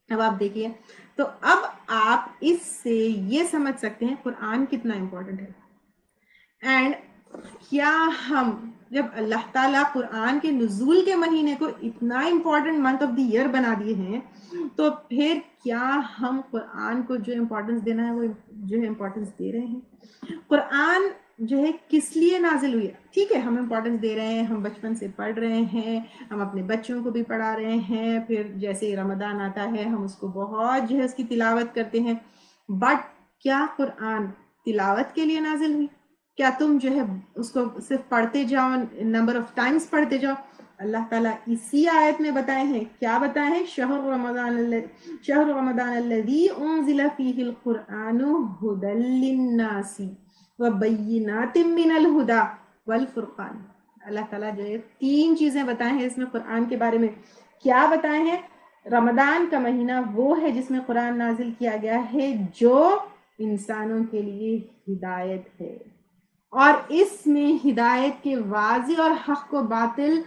اب آپ دیکھیے، تو اب آپ اس سے یہ سمجھ سکتے ہیں قرآن کتنا امپورٹنٹ ہے. اینڈ کیا ہم جب اللہ تعالیٰ قرآن کے نزول کے مہینے کو اتنا important month of the year بنا دیے ہیں، تو پھر کیا ہم قرآن کو جو امپورٹنس دینا ہے وہ جو ہے امپورٹنس دے رہے ہیں؟ قرآن جو ہے کس لیے نازل ہوئی ہے؟ ٹھیک ہے، ہم امپورٹنس دے رہے ہیں، ہم بچپن سے پڑھ رہے ہیں، ہم اپنے بچوں کو بھی پڑھا رہے ہیں، پھر جیسے رمضان آتا ہے ہم اس کو بہت جو ہے اس کی تلاوت کرتے ہیں. بٹ کیا قرآن تلاوت کے لیے نازل ہوئی؟ کیا تم جو ہے اس کو صرف پڑھتے جاؤ، نمبر آف ٹائمز پڑھتے جاؤ؟ اللہ تعالیٰ اسی آیت میں بتائے ہیں، کیا بتائے ہیں؟ شہر رمضان الذی انزل فیہ القرآن ھدی للناس وبینات من الہدی والفرقان. اللہ تعالیٰ جو ہے 3 چیزیں بتائے ہیں اس میں قرآن کے بارے میں. کیا بتائے ہیں؟ رمضان کا مہینہ وہ ہے جس میں قرآن نازل کیا گیا ہے جو انسانوں کے لیے ہدایت ہے، اور اس میں ہدایت کے واضح اور حق کو باطل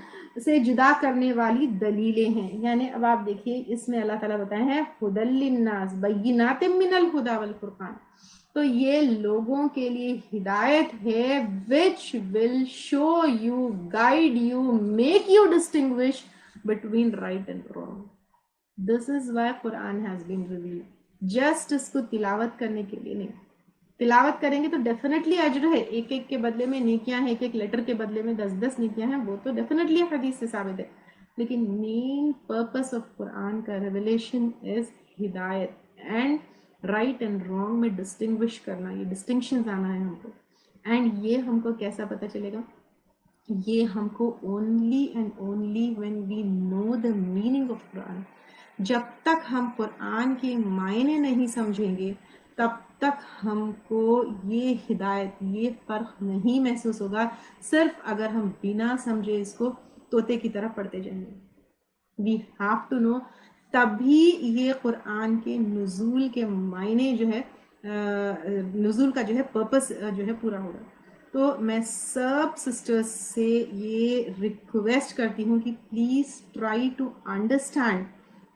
سے جدا کرنے والی دلیلیں ہیں. یعنی اب آپ دیکھیے اس میں اللہ تعالیٰ بتائے ہیں ھدی للناس بینات من الہدی والفرقان. تو یہ لوگوں کے لیے ہدایت ہے which will show you, guide you, make you distinguish between right and wrong. This is why Quran has been revealed. Just اس کو تلاوت کرنے کے لیے نہیں. تلاوت کریں گے تو ڈیفینیٹلی اجر ہے، ایک ایک کے بدلے میں نیکیاں ہیں، ایک ایک لیٹر کے بدلے میں 10 نیکیاں ہیں، وہ تو ڈیفینیٹلی حدیث سے ثابت ہے. لیکن مین پرپس آف قرآن کا ریولیشن از ہدایت اینڈ رائٹ اینڈ رانگ میں ڈسٹنگوش کرنا، یہ ڈسٹنکشنز آنا ہے ہم کو. اینڈ یہ ہم کو کیسا پتہ چلے گا؟ یہ ہم کو only and only when we know the meaning of Quran. جب تک ہم قرآن کے معنی نہیں سمجھیں گے تب تک ہم کو یہ ہدایت، یہ فرق نہیں محسوس ہوگا. صرف اگر ہم بنا سمجھے اس کو طوطے کی طرح پڑھتے جائیں گے. وی ہیو ٹو نو، تبھی یہ قرآن کے نزول کے معنی جو ہے نزول کا جو ہے پرپس جو ہے پورا ہوگا. تو میں سب سسٹرز سے یہ ریکویسٹ کرتی ہوں کہ پلیز ٹرائی ٹو انڈرسٹینڈ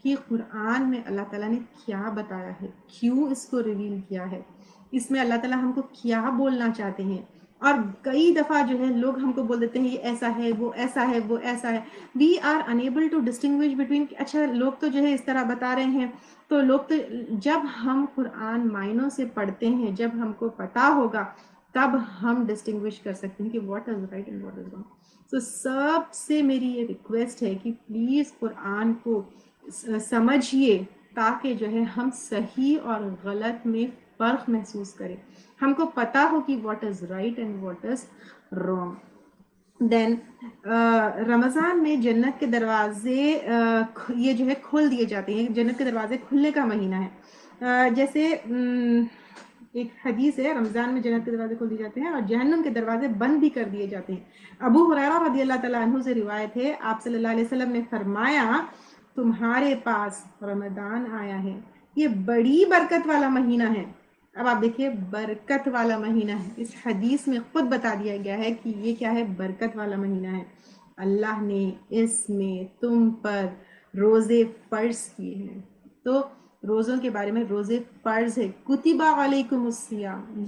کہ قرآن میں اللہ تعالیٰ نے کیا بتایا ہے، کیوں اس کو ریویل کیا ہے، اس میں اللہ تعالیٰ ہم کو کیا بولنا چاہتے ہیں. اور کئی دفعہ جو ہے لوگ ہم کو بول دیتے ہیں یہ ایسا ہے، وہ ایسا ہے، وہ ایسا ہے. We are unable to distinguish between, اچھا لوگ تو جو ہے اس طرح بتا رہے ہیں، تو لوگ تو جب ہم قرآن معنوں سے پڑھتے ہیں، جب ہم کو پتا ہوگا تب ہم ڈسٹنگوش کر سکتے ہیں کہ what is right and what is wrong. تو سب سے میری یہ ریکویسٹ ہے کہ پلیز قرآن کو سمجھیے تاکہ جو ہے ہم صحیح اور غلط میں فرق محسوس کریں، ہم کو پتا ہو کہ what is right and what is wrong. Then Ramzan میں جنت کے دروازے یہ جو ہے کھول دیے جاتے ہیں، جنت کے دروازے کھلنے کا مہینہ ہے. جیسے ایک حدیث ہے، رمضان میں جنت کے دروازے کھول دیے جاتے ہیں اور جہنم کے دروازے بند بھی کر دیے جاتے ہیں. ابو ہریرہ رضی اللہ تعالیٰ عنہ سے روایت ہے، آپ صلی اللہ علیہ وسلم نے فرمایا تمہارے پاس رمضان آیا ہے، یہ بڑی برکت والا مہینہ ہے. اب آپ دیکھیے برکت والا مہینہ ہے، اس حدیث میں خود بتا دیا گیا ہے کہ یہ کیا ہے، برکت والا مہینہ ہے. اللہ نے اس میں تم پر روزے فرض کیے ہیں. تو روزوں کے بارے میں، روزے فرض ہے، کتب علیکم الصیام،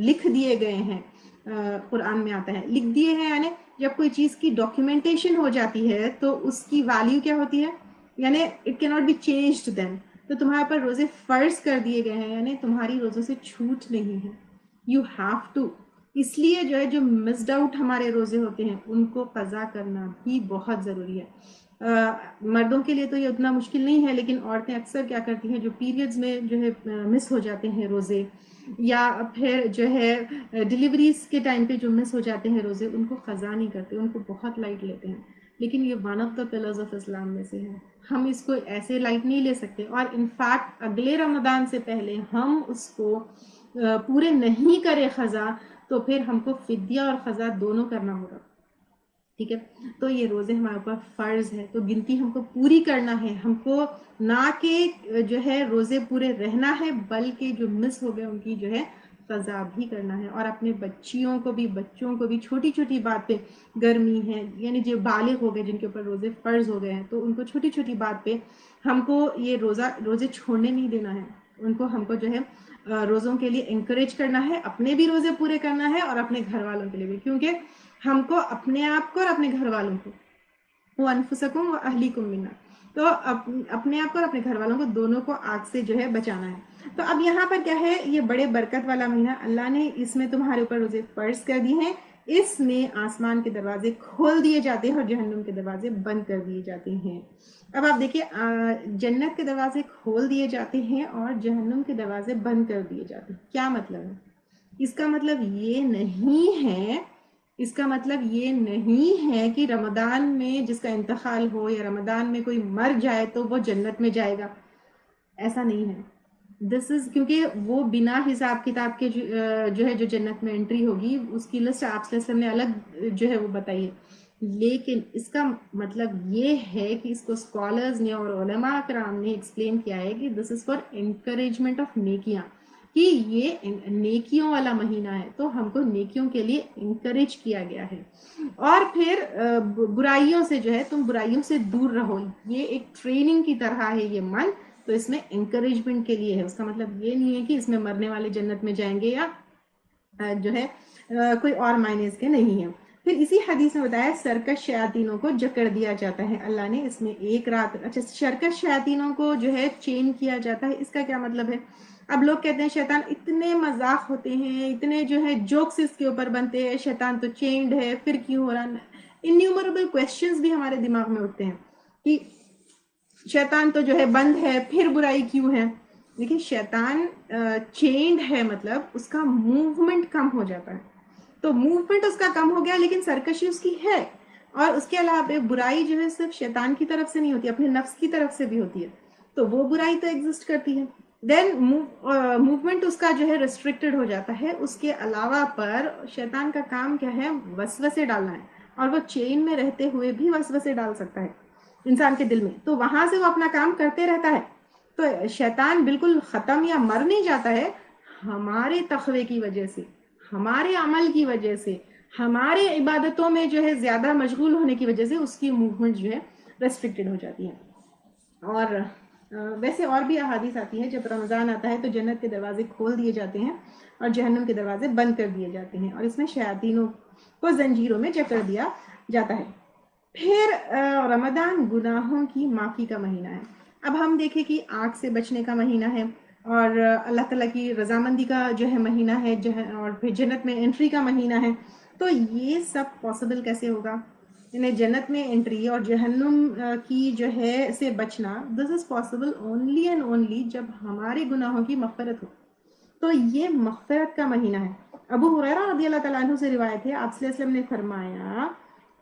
لکھ دیے گئے ہیں. قرآن میں آتا ہے لکھ دیے ہیں، یعنی جب کوئی چیز کی ڈاکیومنٹیشن ہو جاتی ہے تو اس کی ویلیو کیا ہوتی ہے، یعنی اٹ کی ناٹ بی چینجڈ دین. تو تمہارے پر روزے فرض کر دیے گئے ہیں، یعنی تمہاری روزوں سے چھوٹ نہیں ہے، یو ہیو ٹو. اس لیے جو ہے جو مسڈ آؤٹ ہمارے روزے ہوتے ہیں ان کو قضا کرنا بھی بہت ضروری ہے. مردوں کے لیے تو یہ اتنا مشکل نہیں ہے، لیکن عورتیں اکثر کیا کرتی ہیں، جو پیریڈز میں جو ہے مس ہو جاتے ہیں روزے، یا پھر جو ہے ڈیلیوریز کے ٹائم پہ جو مس ہو جاتے ہیں روزے، ان کو قضا نہیں کرتے، ان کو بہت لائٹ لیتے ہیں. لیکن یہ one of the pillars of Islam میں سے ہے، ہم اس کو ایسے لائٹ نہیں لے سکتے. اور انفیکٹ اگلے رمضان سے پہلے ہم اس کو پورے نہیں کرے قضا تو پھر ہم کو فدیہ اور قضا دونوں کرنا ہوگا. ٹھیک ہے، تو یہ روزے ہمارے اوپر فرض ہے، تو گنتی ہم کو پوری کرنا ہے. ہم کو نہ کہ جو ہے روزے پورے رہنا ہے، بلکہ جو مس ہو گئے ان کی جو ہے قضا بھی کرنا ہے. اور اپنے بچوں کو بھی چھوٹی چھوٹی بات پہ، گرمی ہے یعنی جو بالغ ہو گئے جن کے اوپر روزے فرض ہو گئے ہیں، تو ان کو چھوٹی چھوٹی بات پہ ہم کو یہ روزے چھوڑنے نہیں دینا ہے. ان کو ہم کو جو ہے روزوں کے لیے انکریج کرنا ہے، اپنے بھی روزے پورے کرنا ہے اور اپنے گھر والوں کے لیے بھی، کیونکہ ہم کو اپنے آپ کو اور اپنے گھر والوں کو، وَأَنفُسَكُمْ وَأَهْلِيكُمْ مِنَّا، تو اپنے آپ کو اور اپنے گھر والوں کو دونوں کو آگ سے جو ہے بچانا ہے. تو اب یہاں پر کیا ہے، یہ بڑے برکت والا مہینہ، اللہ نے اس میں تمہارے اوپر روزے فرض کر دی ہیں. اس میں آسمان کے دروازے کھول دیے جاتے ہیں اور جہنم کے دروازے بند کر دیے جاتے ہیں. اب آپ دیکھیے جنت کے دروازے کھول دیے جاتے ہیں اور جہنم کے دروازے بند کر دیے جاتے ہیں. کیا مطلب ہے اس کا؟ مطلب یہ نہیں ہے، اس کا مطلب یہ نہیں ہے کہ رمضان میں جس کا انتقال ہو یا رمضان میں کوئی مر جائے تو وہ جنت میں جائے گا، ایسا نہیں ہے. دس از کیونکہ وہ بنا حساب کتاب کے جو ہے جو جنت میں انٹری ہوگی اس کی لسٹ آپ سے نے الگ جو ہے وہ بتائی ہے. لیکن اس کا مطلب یہ ہے کہ اس کو اسکالرز نے اور علماء کرام نے ایکسپلین کیا ہے کہ دس از فار انکریجمنٹ آف نیکیاں، کہ یہ نیکیوں والا مہینہ ہے، تو ہم کو نیکیوں کے لیے انکریج کیا گیا ہے. اور پھر برائیوں سے جو ہے تم برائیوں سے دور رہو، یہ ایک ٹریننگ کی طرح ہے یہ منتھ. تو اس میں انکریجمنٹ کے لیے ہے، اس کا مطلب یہ نہیں ہے کہ اس میں مرنے والے جنت میں جائیں گے یا جو ہے کوئی اور معنی اس کے نہیں ہے. پھر اسی حدیث میں بتایا سرکش شیاطینوں کو جکڑ دیا جاتا ہے اللہ نے اس میں ایک رات. اچھا، سرکش شیاطینوں کو جو ہے چین کیا جاتا ہے، اس کا کیا مطلب ہے؟ اب لوگ کہتے ہیں شیطان اتنے مذاق ہوتے ہیں، اتنے جو ہے جوکس اس کے اوپر بنتے ہیں، شیطان تو چینڈ ہے، پھر کیوں ہو رہا؟ انیومریبل کویسچنز بھی ہمارے دماغ میں اٹھتے ہیں کہ شیطان تو جو ہے بند ہے، پھر برائی کیوں ہے؟ دیکھیے شیطان چینڈ ہے، مطلب اس کا موومنٹ کم ہو جاتا ہے، تو موومنٹ اس کا کم ہو گیا لیکن سرکشی اس کی ہے. اور اس کے علاوہ برائی جو ہے صرف شیطان کی طرف سے نہیں ہوتی، اپنے نفس کی طرف سے بھی ہوتی ہے، تو وہ برائی تو ایگزسٹ کرتی ہے. دین موومنٹ اس کا جو ہے ریسٹرکٹڈ ہو جاتا ہے. اس کے علاوہ پر شیطان کا کام کیا ہے؟ وسوسے ڈالنا ہے، اور وہ چین میں رہتے ہوئے بھی وسوسے ڈال سکتا ہے انسان کے دل میں، تو وہاں سے وہ اپنا کام کرتے رہتا ہے. تو شیطان بالکل ختم یا مر نہیں جاتا ہے، ہمارے تقوی کی وجہ سے، ہمارے عمل کی وجہ سے، ہمارے عبادتوں میں جو ہے زیادہ مشغول ہونے کی وجہ سے اس کی موومنٹ جو ہے ریسٹرکٹڈ ہو جاتی ہے. اور ویسے اور بھی احادیث آتی ہیں جب رمضان آتا ہے تو جنت کے دروازے کھول دیے جاتے ہیں اور جہنم کے دروازے بند کر دیے جاتے ہیں، اور اس میں شیاطینوں کو زنجیروں میں جکڑ دیا جاتا ہے. پھر رمضان گناہوں کی معافی کا مہینہ ہے. اب ہم دیکھیں کہ آگ سے بچنے کا مہینہ ہے، اور اللہ تعالیٰ کی رضامندی کا جو ہے مہینہ ہے، اور پھر جنت میں انٹری کا مہینہ ہے. تو یہ سب پاسبل کیسے ہوگا؟ یعنی جنت میں انٹری اور جہنم کی جو ہے سے بچنا، this is possible only and only جب ہمارے گناہوں کی مغفرت ہو. تو یہ مغفرت کا مہینہ ہے. ابو ہریرہ رضی اللہ تعالیٰ عنہ سے روایت ہے، آپ صلی اللہ علیہ وسلم نے فرمایا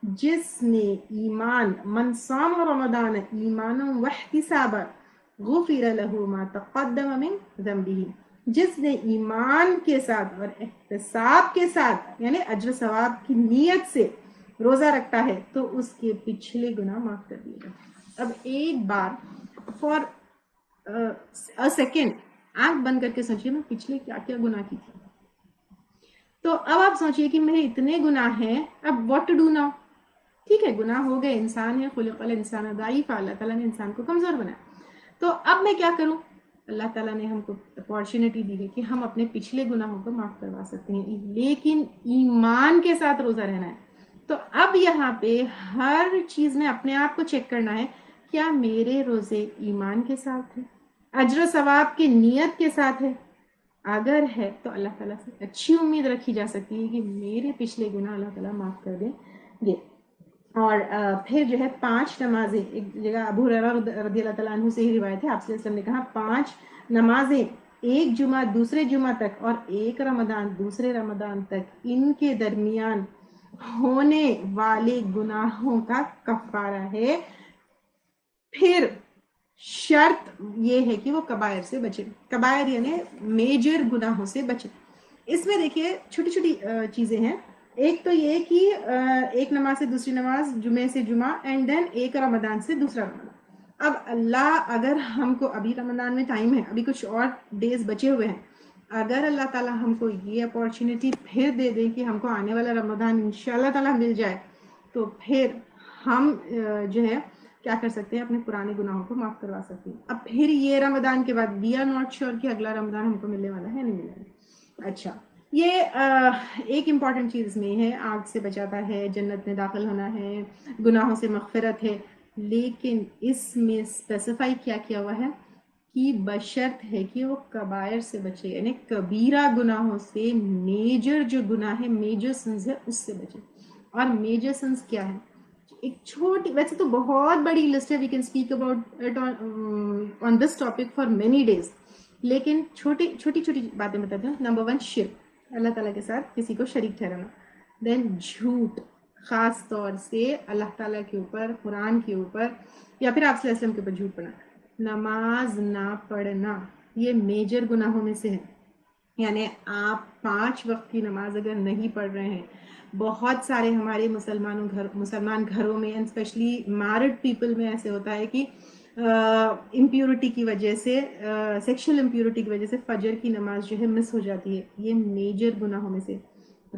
جس نے ایمان من صام رمضان ایمانا واحتسابا غفر له ما تقدم من ذنبه، جس نے ایمان کے ساتھ اور احتساب کے ساتھ یعنی اجر ثواب کی نیت سے روزہ رکھتا ہے تو اس کے پچھلے گناہ معاف کر دیے جاتے ہیں. اب ایک بار فار سیکنڈ آنکھ بند کر کے سوچیے میں پچھلے کیا کیا گناہ کی تھی. تو اب آپ سوچیے کہ میرے اتنے گناہ ہیں، اب واٹ ٹو ڈو ناؤ؟ ٹھیک ہے گناہ ہو گئے، انسان ہے، خلق الانسان ضعیفا، اللہ تعالیٰ نے انسان کو کمزور بنایا. تو اب میں کیا کروں؟ اللہ تعالیٰ نے ہم کو اپارچونٹی دی ہے کہ ہم اپنے پچھلے گناہوں کو معاف کروا سکتے ہیں، لیکن ایمان کے ساتھ روزہ رہنا ہے. تو اب یہاں پہ ہر چیز میں اپنے آپ کو چیک کرنا ہے، کیا میرے روزے ایمان کے ساتھ ہیں، اجر و ثواب کی نیت کے ساتھ ہے؟ اگر ہے تو اللہ تعالیٰ سے اچھی امید رکھی جا سکتی ہے کہ میرے پچھلے گناہ اللہ تعالیٰ معاف کر دیں گے. اور پھر جو ہے 5 نمازیں، ایک جگہ ابو ہریرہ رضی اللہ تعالیٰ عنہ سے ہی روایت ہے، آپ صلی اللہ علیہ وسلم نے کہا 5 نمازیں ایک جمعہ دوسرے جمعہ تک اور ایک رمضان دوسرے رمضان تک، ان کے درمیان ہونے والے گناہوں کا کفارہ ہے. پھر شرط یہ ہے کہ وہ کبائر سے بچے، کبائر یعنی میجر گناہوں سے بچے. اس میں دیکھیے چھوٹی چھوٹی چیزیں ہیں. ایک تو یہ کہ ایک نماز سے دوسری نماز، جمعے سے جمعہ، اینڈ دین ایک رمضان سے دوسرا رمضان. اب اللہ اگر ہم کو ابھی رمضان میں ٹائم ہے، ابھی کچھ اور ڈیز بچے ہوئے ہیں، اگر اللہ تعالیٰ ہم کو یہ اپارچونٹی پھر دے دیں کہ ہم کو آنے والا رمضان انشاءاللہ تعالیٰ مل جائے، تو پھر ہم جو ہے کیا کر سکتے ہیں؟ اپنے پرانے گناہوں کو معاف کروا سکتے ہیں. اب پھر یہ رمضان کے بعد وی آر ناٹ شیور کہ اگلا رمضان ہم کو ملنے والا ہے نہیں ملنے والا. اچھا یہ ایک امپورٹنٹ چیز میں ہے، آگ سے بچاتا ہے، جنت میں داخل ہونا ہے، گناہوں سے مغفرت ہے، لیکن اس میں اسپیسیفائی کیا ہوا ہے کہ بشرط ہے کہ وہ کبائر سے بچے، یعنی کبیرہ گناہوں سے. میجر جو گناہ ہے، میجر سنز ہے، اس سے بچے. اور میجر سنز کیا ہے؟ ایک چھوٹی، ویسے تو بہت بڑی لسٹ ہے، we can speak about it on this topic for many days, لیکن چھوٹی چھوٹی باتیں بتاتے ہیں. نمبر 1 شرک، اللہ تعالیٰ کے ساتھ کسی کو شریک ٹھہرانا. دین جھوٹ، خاص طور سے اللہ تعالیٰ کے اوپر، قرآن کے اوپر، یا پھر آپ صلی اللہ علیہ وسلم کے اوپر جھوٹ پڑھنا. نماز نہ پڑھنا یہ میجر گناہوں میں سے ہے. یعنی آپ 5 وقت کی نماز اگر نہیں پڑھ رہے ہیں، بہت سارے ہمارے مسلمان گھروں میں اینڈ اسپیشلی میرڈ پیپل میں ایسے ہوتا ہے کہ امپیورٹی کی وجہ سے، سیکشل امپیورٹی کی وجہ سے فجر کی نماز جو ہے مس ہو جاتی ہے. یہ میجر گناہوں میں سے.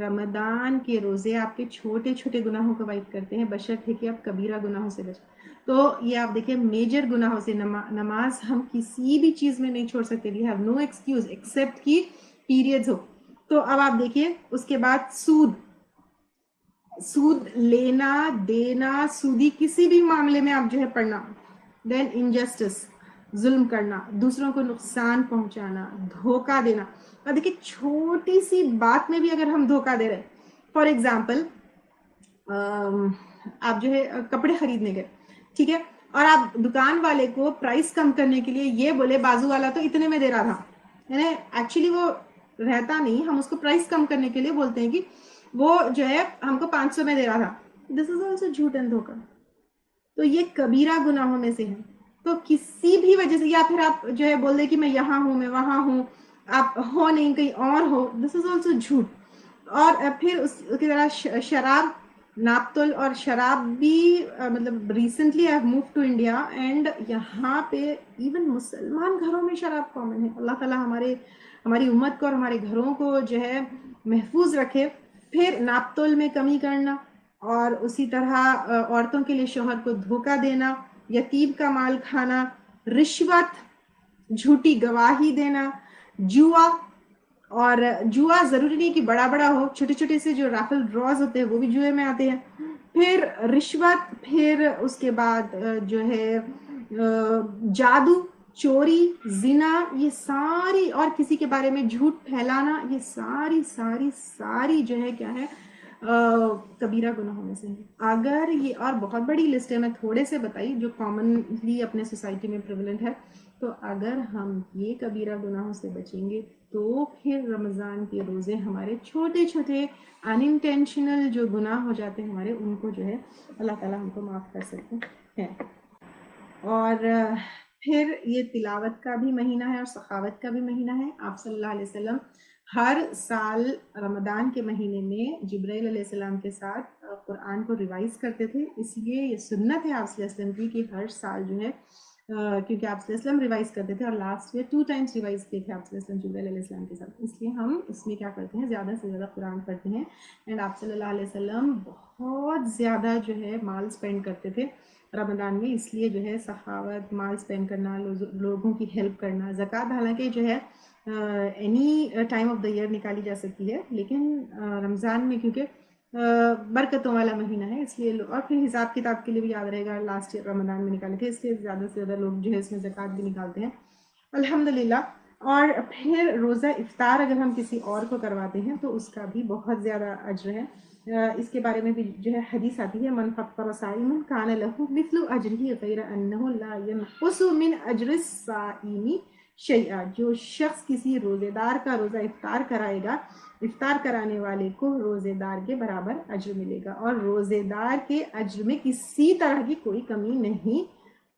رمضان کے روزے آپ کے چھوٹے چھوٹے گناہوں کو وائپ کرتے ہیں، بشرط ہے کہ آپ کبیرہ گناہوں سے بچیں. تو یہ آپ دیکھیں میجر گناہوں سے نماز ہم کسی بھی چیز میں نہیں چھوڑ سکتے. We have no excuse except کی پیریڈز ہو. تو اب آپ دیکھیے اس کے بعد سود لینا دینا، سودی کسی بھی معاملے میں آپ جو ہے پڑھنا. دین انجسٹس، ظلم کرنا، دوسروں کو نقصان پہنچانا، دھوکہ دینا. اور دیکھیے چھوٹی سی بات میں بھی اگر ہم دھوکہ دے رہے، فار ایگزامپل آپ جو ہے کپڑے خریدنے گئے، ٹھیک ہے، اور آپ دکان والے کو پرائس کم کرنے کے لیے یہ بولے بازو والا تو اتنے میں دے رہا تھا، یعنی ایکچولی وہ رہتا نہیں، ہم اس کو پرائس کم کرنے کے لیے بولتے ہیں کہ وہ جو ہے ہم کو 500 میں دے رہا تھا. دس از آلسو جھوٹ اینڈ دھوکا. تو یہ کبیرہ گناہوں میں سے ہے. تو کسی بھی وجہ سے، یا پھر آپ جو ہے بول دیں کہ میں یہاں ہوں، میں وہاں ہوں، آپ ہو نہیں کہیں اور ہو، دس از آلسو جھوٹ. اور پھر اس کی طرح شراب، ناپتل اور شراب بھی مطلب recently I move to India and یہاں پہ ایون مسلمان گھروں میں شراب کامن ہے. اللہ تعالیٰ ہماری امت کو اور ہمارے گھروں کو جو ہے محفوظ رکھے. پھر ناپتول میں کمی کرنا، اور اسی طرح عورتوں کے لیے شوہر کو دھوکہ دینا، یتیم کا مال کھانا، رشوت، جھوٹی گواہی دینا، جوا. اور جوا ضروری نہیں کہ بڑا بڑا ہو، چھوٹے چھوٹے سے جو رافل ڈراز ہوتے ہیں وہ بھی جوئے میں آتے ہیں. پھر رشوت، پھر اس کے بعد جو ہے جادو، چوری، زنا، یہ ساری، اور کسی کے بارے میں جھوٹ پھیلانا، یہ ساری جو ہے کیا ہے کبیرہ گناہوں میں سے ہے. اگر یہ، اور بہت بڑی لسٹ ہے، میں تھوڑے سے بتائی جو کامنلی اپنے سوسائٹی میں پریولنٹ ہے. تو اگر ہم یہ کبیرہ گناہوں سے بچیں گے تو پھر رمضان کے روزے ہمارے چھوٹے چھوٹے انٹینشنل جو گناہ ہو جاتے ہیں ہمارے، ان کو جو ہے اللہ تعالیٰ ہم کو معاف کر سکتے ہیں. اور پھر یہ تلاوت کا بھی مہینہ ہے اور سخاوت کا بھی مہینہ ہے. آپ صلی اللہ علیہ وسلم ہر سال رمضان کے مہینے میں جبرائیل علیہ السلام کے ساتھ قرآن کو ریوائز کرتے تھے. اس لیے یہ سنت ہے آپ صلی اللہ علیہ وسلم کی کہ ہر سال جو ہے کیونکہ آپ صلی اللہ علیہ وسلم ریوائز کرتے تھے، اور لاسٹ ایئر 2 ٹائمز ریوائز کیے تھے آپ صلی اللہ علیہ وسلم جبرائیل علیہ السلام کے ساتھ. اس لیے ہم اس میں کیا کرتے ہیں، زیادہ سے زیادہ قرآن پڑھتے ہیں. اینڈ آپ صلی اللہ علیہ وسلم بہت زیادہ جو ہے مال اسپینڈ کرتے تھے رمضان میں. اس لیے جو ہے سخاوت، مال اسپینڈ کرنا، لوگوں کی ہیلپ کرنا، زکوٰۃ حالانکہ جو ہے any time of the year نکالی جا سکتی ہے، لیکن رمضان میں کیونکہ برکتوں والا مہینہ ہے اس لیے، اور پھر حساب کتاب کے لیے بھی یاد رہے گا لاسٹ ایئر رمضان میں نکالے تھے، اس لیے زیادہ سے زیادہ لوگ جو ہے اس میں زکوٰۃ بھی نکالتے ہیں الحمدللہ. اور پھر روزہ افطار اگر ہم کسی اور کو کرواتے ہیں تو اس کا بھی بہت زیادہ اجر ہے. اس کے بارے میں بھی جو ہے حدیث آتی ہے، من فطر صائما کان له مثل اجره غیر انه لا ينقص من اجر الصائم شیئا. جو شخص کسی روزے دار کا روزہ افطار کرائے گا، افطار کرانے والے کو روزے دار کے برابر اجر ملے گا، اور روزے دار کے اجر میں کسی طرح کی کوئی کمی نہیں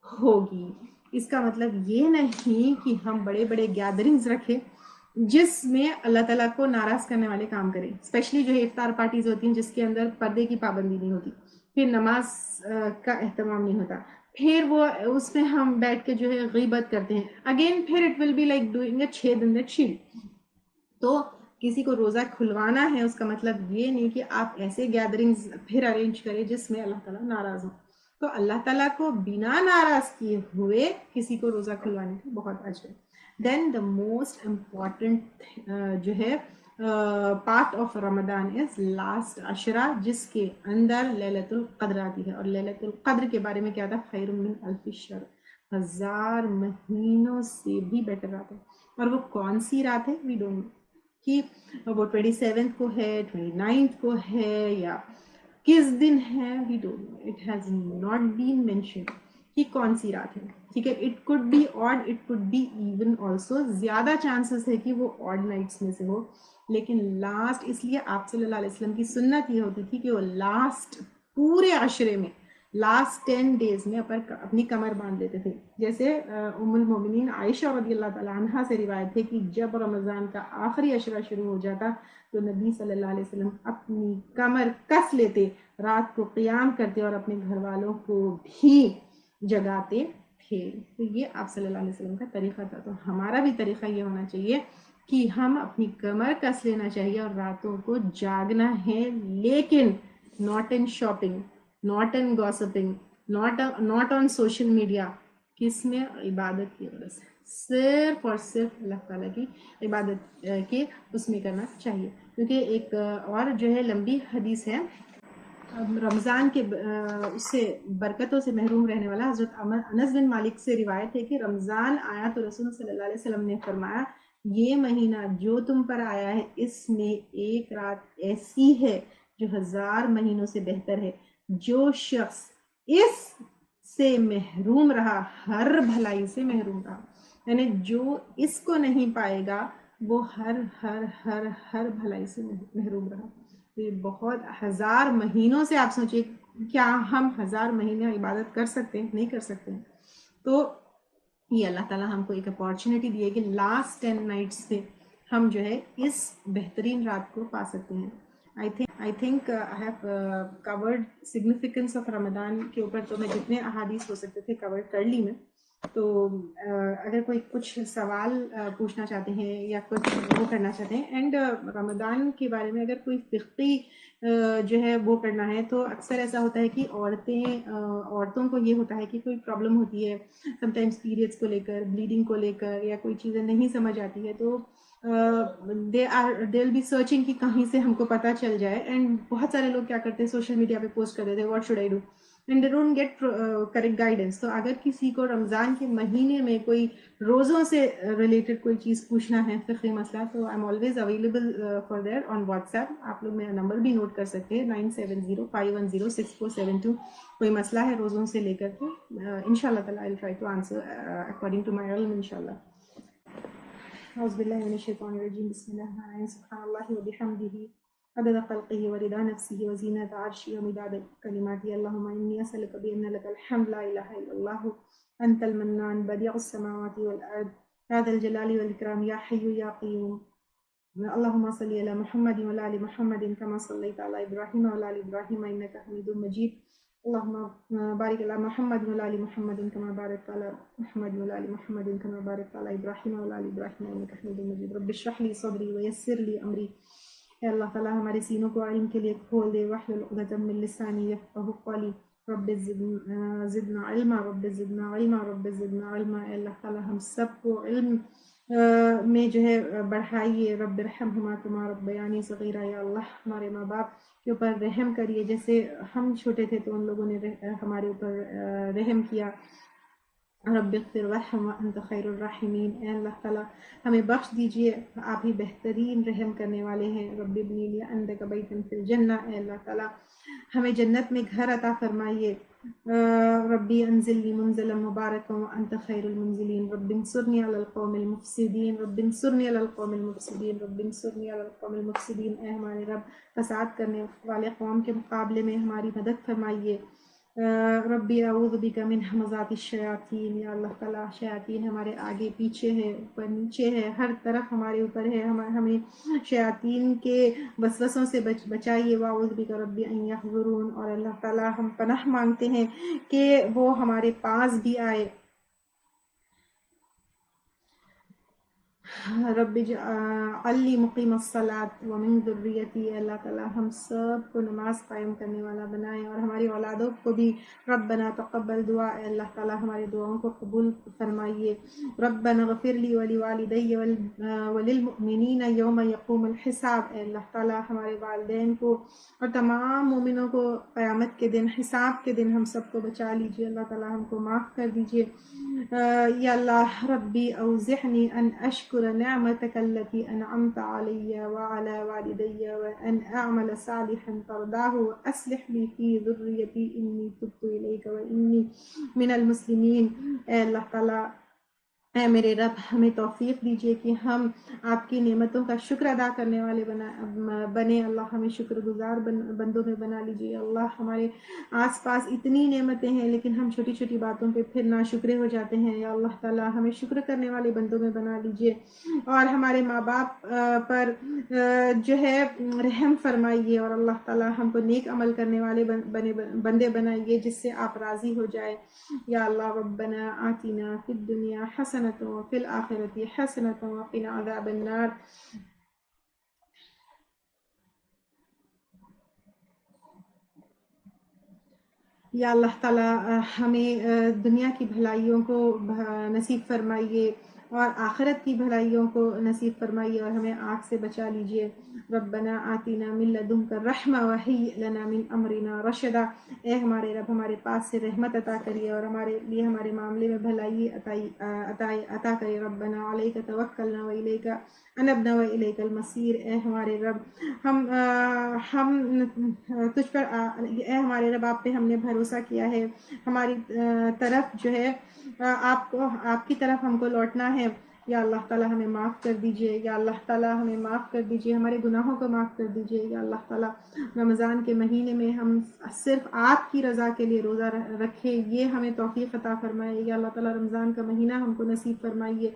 ہوگی. اس کا مطلب یہ نہیں کہ ہم بڑے بڑے گیدرنگز رکھیں جس میں اللہ تعالیٰ کو ناراض کرنے والے کام کریں، اسپیشلی جو ہے افطار پارٹیز ہوتی ہیں جس کے اندر پردے کی پابندی نہیں ہوتی، پھر نماز کا اہتمام نہیں ہوتا، پھر وہ اس میں ہم بیٹھ کے جو ہے غیبت کرتے ہیں. اگین پھر it will be like doing a 6 دن دیٹ شیل. تو کسی کو روزہ کھلوانا ہے اس کا مطلب یہ نہیں کہ آپ ایسے گیدرنگز پھر ارینج کریں جس میں اللہ تعالیٰ ناراض ہو. تو اللہ تعالیٰ کو بنا ناراض کیے ہوئے کسی کو روزہ کھلوانے کا بہت اجر ہے. دین دا موسٹ امپورٹنٹ جو ہے part of Ramzan is last عشرہ، جس کے اندر لیلۃ القدر آتی ہے. اور لیلۃ القدر کے بارے میں کیا تھا، خیر من الف شہر، 1000 مہینوں سے بھی بیٹر رات ہے. اور وہ کون سی رات ہے، وی ڈونٹ نو کہ وہ 27 کو ہے، 29 کو ہے، یا کس دن ہے، we don't know. It has not been mentioned کہ کون سی رات ہے. ٹھیک ہے، it could be odd, it could be even also. زیادہ چانسز ہے کہ وہ آڈ نائٹس میں سے ہو، لیکن لاسٹ، اس لیے آپ صلی اللہ علیہ وسلم کی سنت یہ ہوتی تھی کہ وہ لاسٹ پورے عشرے میں، لاسٹ 10 days میں اپنی کمر باندھ دیتے تھے. جیسے ام المومنین عائشہ رضی اللہ تعالیٰ عنہا سے روایت ہے کہ جب رمضان کا آخری عشرہ شروع ہو جاتا تو نبی صلی اللہ علیہ وسلم اپنی کمر کس لیتے، رات کو قیام کرتے اور اپنے گھر والوں کو بھی جگاتے تھے. تو یہ آپ صلی اللہ علیہ وسلم کا طریقہ تھا. تو ہمارا بھی طریقہ یہ ہونا چاہیے کہ ہم اپنی کمر کس لینا چاہیے اور راتوں کو جاگنا ہے، لیکن not in shopping, not in gossiping, not on social media. کس میں، عبادت کی وجہ سے، صرف اور صرف اللہ تعالیٰ کی عبادت کے اس میں کرنا چاہیے. کیونکہ ایک اور جو ہے لمبی حدیث ہے رمضان کے اس سے برکتوں سے محروم رہنے والا، حضرت انس بن مالک سے روایت ہے کہ رمضان آیا تو رسول صلی اللہ علیہ وسلم نے فرمایا، یہ مہینہ جو تم پر آیا ہے اس میں ایک رات ایسی ہے جو 1000 مہینوں سے بہتر ہے. جو شخص اس سے محروم رہا ہر بھلائی سے محروم رہا، یعنی جو اس کو نہیں پائے گا وہ ہر ہر ہر ہر بھلائی سے محروم رہا. تو یہ بہت 1000 مہینوں سے آپ سوچیں کیا ہم 1000 مہینے عبادت کر سکتے ہیں؟ نہیں کر سکتے ہیں. تو یہ اللہ تعالیٰ ہم کو ایک اپارچونیٹی دی ہے کہ لاسٹ 10 نائٹس سے ہم جو ہے اس بہترین رات کو پا سکتے ہیں. I think I have covered significance of رمضان کے اوپر تو میں جتنے احادیث ہو سکتے تھے کور کر لی میں. تو اگر کوئی کچھ سوال پوچھنا چاہتے ہیں یا کچھ وہ کرنا چاہتے ہیں، اینڈ رمضان کے بارے میں اگر کوئی فقہی جو ہے وہ کرنا ہے تو اکثر ایسا ہوتا ہے کہ عورتوں کو یہ ہوتا ہے کہ کوئی پرابلم ہوتی ہے سم ٹائمس پیریڈس کو لے کر، بلیڈنگ کو لے کر، یا کوئی چیزیں نہیں سمجھ آتی ہے تو دے ول بی سرچنگ کہ کہیں سے ہم کو پتہ چل جائے. اینڈ بہت سارے لوگ کیا کرتے ہیں سوشل میڈیا پہ پوسٹ کر دیتے ہیں what should I do, and they don't get correct guidance. تو اگر کسی کو رمضان کے مہینے میں کوئی روزوں سے ریلیٹڈ کوئی چیز پوچھنا ہے فقہی مسئلہ، تو I am always available for that on what's app. آپ لوگ میرا نمبر بھی نوٹ کر سکتے ہیں 9705106472. کوئی مسئلہ ہے روزوں سے لے کر تو ان شاء اللہ تعالیٰ I'll try to answer according to my ilm ان شاء اللہ. اعوذ باللہ من الشیطان الرجیم، بسم اللہ الرحمن الرحیم. سبحان اللہ وبحمدہ عدد خلقہ ورضا نفسہ وزینۃ عرشہ ومداد کلماتہ. اللہم انی اسألک بأن لک الحمد لا الہ الا اللہ انت المنان بدیع السماوات والارض یا ذا الجلال والاکرام یا حی یا قیوم. اللہم صلی علی محمد وعلی آل محمد کما صلیت علی ابراہیم وعلی آل ابراہیم انک حمید مجید. اللهم بارك على محمد وعلى آل محمد كما باركت على محمد وعلى آل محمد كما باركت على إبراهيم وعلى آل إبراهيم إنك حميد مجيد. رب اشرح لي صدري ويسر لي أمري. اے اللہ تعالیٰ ہمارے سینوں کو علم کے لیے کھول دے. واحلل عقدۃ من لسانی یفقہوا قولی. رب زدنا علما، رب زدنا علما، رب زدنا علما. اے اللہ تعالیٰ ہم سب کو علم میں جو ہے بڑھائیے. رب ارحمہما کما ربیانی صغیرا. یا اللہ ہمارے ماں باپ کے اوپر رحم کریے، جیسے ہم چھوٹے تھے تو ان لوگوں نے ہمارے اوپر رحم کیا. رب اغفر وارحم وانت خیر الراحمین. اے اللہ تعالیٰ ہمیں بخش دیجئے، آپ ہی بہترین رحم کرنے والے ہیں. رب ابنی لی عندک بیتا فی الجنہ. اے اللہ تعالیٰ ہمیں جنت میں گھر عطا فرمائیے. ربی انزلنی منزلا مبارکا وانت خیر المنزلین. رب انصرنی علی القوم المفسدین. رب انصرنی علی القوم المفسدین. رب انصرنی علی القوم المفسدین. اے ہمارے رب فساد کرنے والے قوم کے مقابلے میں ہماری مدد فرمائیے. ربی اعوذ بک من ہمزات الشیاطین. یا اللہ تعالیٰ شیاطین ہمارے آگے پیچھے ہے، اوپر نیچے ہے، ہر طرف ہمارے اوپر ہے. ہمیں شیاطین کے وسوسوں سے بچائیے. واعوذ بک ربی ان یحضرون. اور اللہ تعالیٰ ہم پناہ مانگتے ہیں کہ وہ ہمارے پاس بھی آئے. رب اجعلنی مقیم الصلاۃ ومن ذریتی. اللہ تعالیٰ ہم سب کو نماز قائم کرنے والا بنائے اور ہماری اولادوں کو بھی. ربنا تقبل دعا. اے اللہ تعالیٰ ہمارے دعاؤں کو قبول فرمائیے. ربنا اغفر لی ولوالدی وللمؤمنین یوم یقوم الحساب. اے اللہ تعالیٰ ہمارے والدین کو اور تمام مومنوں کو قیامت کے دن، حساب کے دن ہم سب کو بچا لیجیے. اللہ تعالیٰ ہم کو معاف کر دیجیے. یا اللہ ربی اوزعنی ان اشکر نعمتك التي أنعمت علي وعلى والدي وأن أعمل صالحا ترضاه وأصلح لي في ذريتي إني تبت إليك وإني من المسلمين. اے اللہ تعالیٰ اے میرے رب ہمیں توفیق دیجیے کہ ہم آپ کی نعمتوں کا شکر ادا کرنے والے بنے. اللہ ہمیں شکر گزار بندوں میں بنا لیجیے. اللہ ہمارے آس پاس اتنی نعمتیں ہیں لیکن ہم چھوٹی چھوٹی باتوں پہ پھر ناشکرے ہو جاتے ہیں. یا اللہ تعالیٰ ہمیں شکر کرنے والے بندوں میں بنا لیجیے اور ہمارے ماں باپ پر جو ہے رحم فرمائیے. اور اللہ تعالیٰ ہم کو نیک عمل کرنے والے بندے بنائیے جس سے آپ راضی ہو جائے. یا اللہ ربنا آتنا فی الدنیا حسنۃ وفی الآخرۃ حسنۃ وقنا عذاب النار. یا اللہ تعالیٰ ہمیں دنیا کی بھلائیوں کو نصیب فرمائیے، اور آخرت کی بھلائیوں کو نصیب فرمائیے اور ہمیں آگ سے بچا لیجیے. ربنا آتینا من لدنک رحمہ وہیئ لنا من امرنا رشدا. اے ہمارے رب ہمارے پاس سے رحمت عطا کریے اور ہمارے لیے ہمارے معاملے میں بھلائی عطا کریے. ربنا علیک توکلنا والیک انبنا والیک المصیر. اے ہمارے رب ہم تجھ پر اے ہمارے رب آپ پہ ہم نے بھروسہ کیا ہے. ہماری طرف جو ہے آپ کی طرف ہم کو لوٹنا ہے. یا اللہ تعالیٰ ہمیں معاف کر دیجئے. یا اللہ تعالیٰ ہمیں معاف کر دیجئے. ہمارے گناہوں کو معاف کر دیجئے. یا اللہ تعالیٰ رمضان کے مہینے میں ہم صرف آپ کی رضا کے لیے روزہ رکھے، یہ ہمیں توفیق عطا فرمائے. یا اللہ تعالیٰ رمضان کا مہینہ ہم کو نصیب فرمائیے.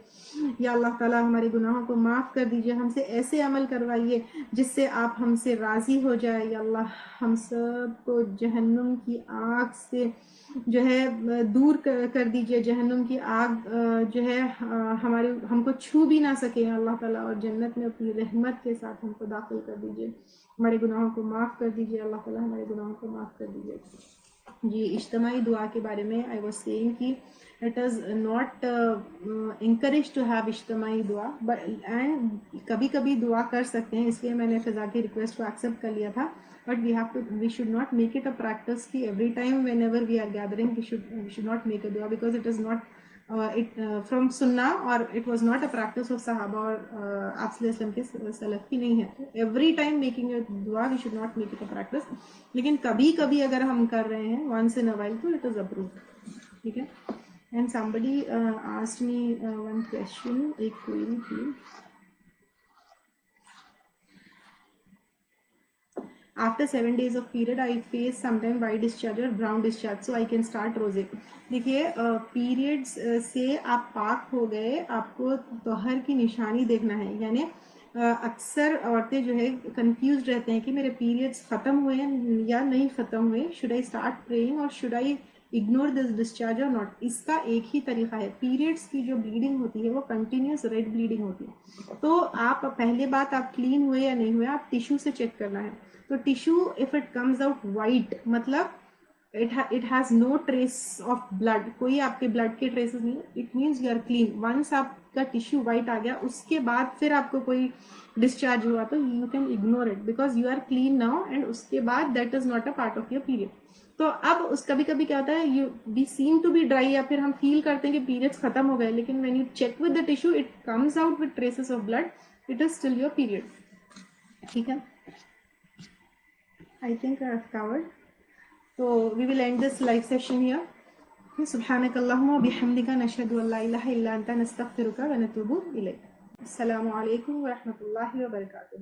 یا اللہ تعالیٰ ہمارے گناہوں کو معاف کر دیجئے. ہم سے ایسے عمل کروائیے جس سے آپ ہم سے راضی ہو جائے. یا اللہ ہم سب کو جہنم کی آگ سے جو ہے دور کر دیجئے. جہنم کی آگ جو ہے ہم کو چھو بھی نہ سکے اللہ تعالیٰ، اور جنت میں اپنی رحمت کے ساتھ ہم کو داخل کر دیجئے. ہمارے گناہوں کو معاف کر دیجئے اللہ تعالیٰ، ہمارے گناہوں کو معاف کر دیجئے. جی، اجتماعی دعا کے بارے میں I was saying کہ it is not encouraged to have اجتماعی دعا، and کبھی کبھی دعا کر سکتے ہیں، اس لیے میں نے فضا کی ریکویسٹ کو ایکسیپٹ کر لیا تھا. But we should not make it a practice کہ every time whenever we are gathering we should not make a dua, because it is not from sunnah, or it was not a practice of صحابہ اور آپ صلی اللہ علیہ وسلم کے سلف کی نہیں ہے. Every time making a dua we should not make it a practice. لیکن کبھی کبھی اگر ہم کر رہے ہیں once in a while تو it is approved. ٹھیک ہے. And somebody asked me one question, ایک query تھی. After 7 days of period I face sometime white discharge or brown discharge, so I can start روزے. دیکھیے پیریڈز سے آپ پاک ہو گئے، آپ کو طہر کی نشانی دیکھنا ہے. یعنی اکثر عورتیں جو ہے کنفیوزڈ رہتے ہیں کہ میرے پیریڈز ختم ہوئے ہیں یا نہیں ختم ہوئے. شوڈ آئی اسٹارٹ پریئنگ اور should I ignore this discharge اور ناٹ. اس کا ایک ہی طریقہ ہے. پیریڈس کی جو بلیڈنگ ہوتی ہے وہ کنٹینیوس ریڈ بلیڈنگ ہوتی ہے. تو آپ پہلے بات آپ کلین ہوئے یا نہیں ہوئے آپ ٹیشو سے چیک کرنا ہے. تو tissue if it comes out white مطلب it has no trace of blood, کوئی آپ کے بلڈ کے ٹریسز نہیں. It means you are clean. Once آپ کا ٹیشو وائٹ آ گیا اس کے بعد پھر آپ کو کوئی ڈسچارج ہوا تو you can ignore it because you are clean now, and اس کے بعد that is not a part of your period. تو اب اس کبھی کبھی کیا ہوتا ہے we seem to be dry, یا پھر ہم فیل کرتے ہیں کہ پیریڈس ختم ہو گئے, لیکن when you check with the tissue it comes out with traces of blood, it is still your period. ٹھیک ہے. I think I have covered. So we will end this live session here. سبحانك اللهم وبحمدك نشهد أن لا إله إلا أنت نستغفرك ونتوب إليك. السلام عليكم ورحمة الله وبركاته.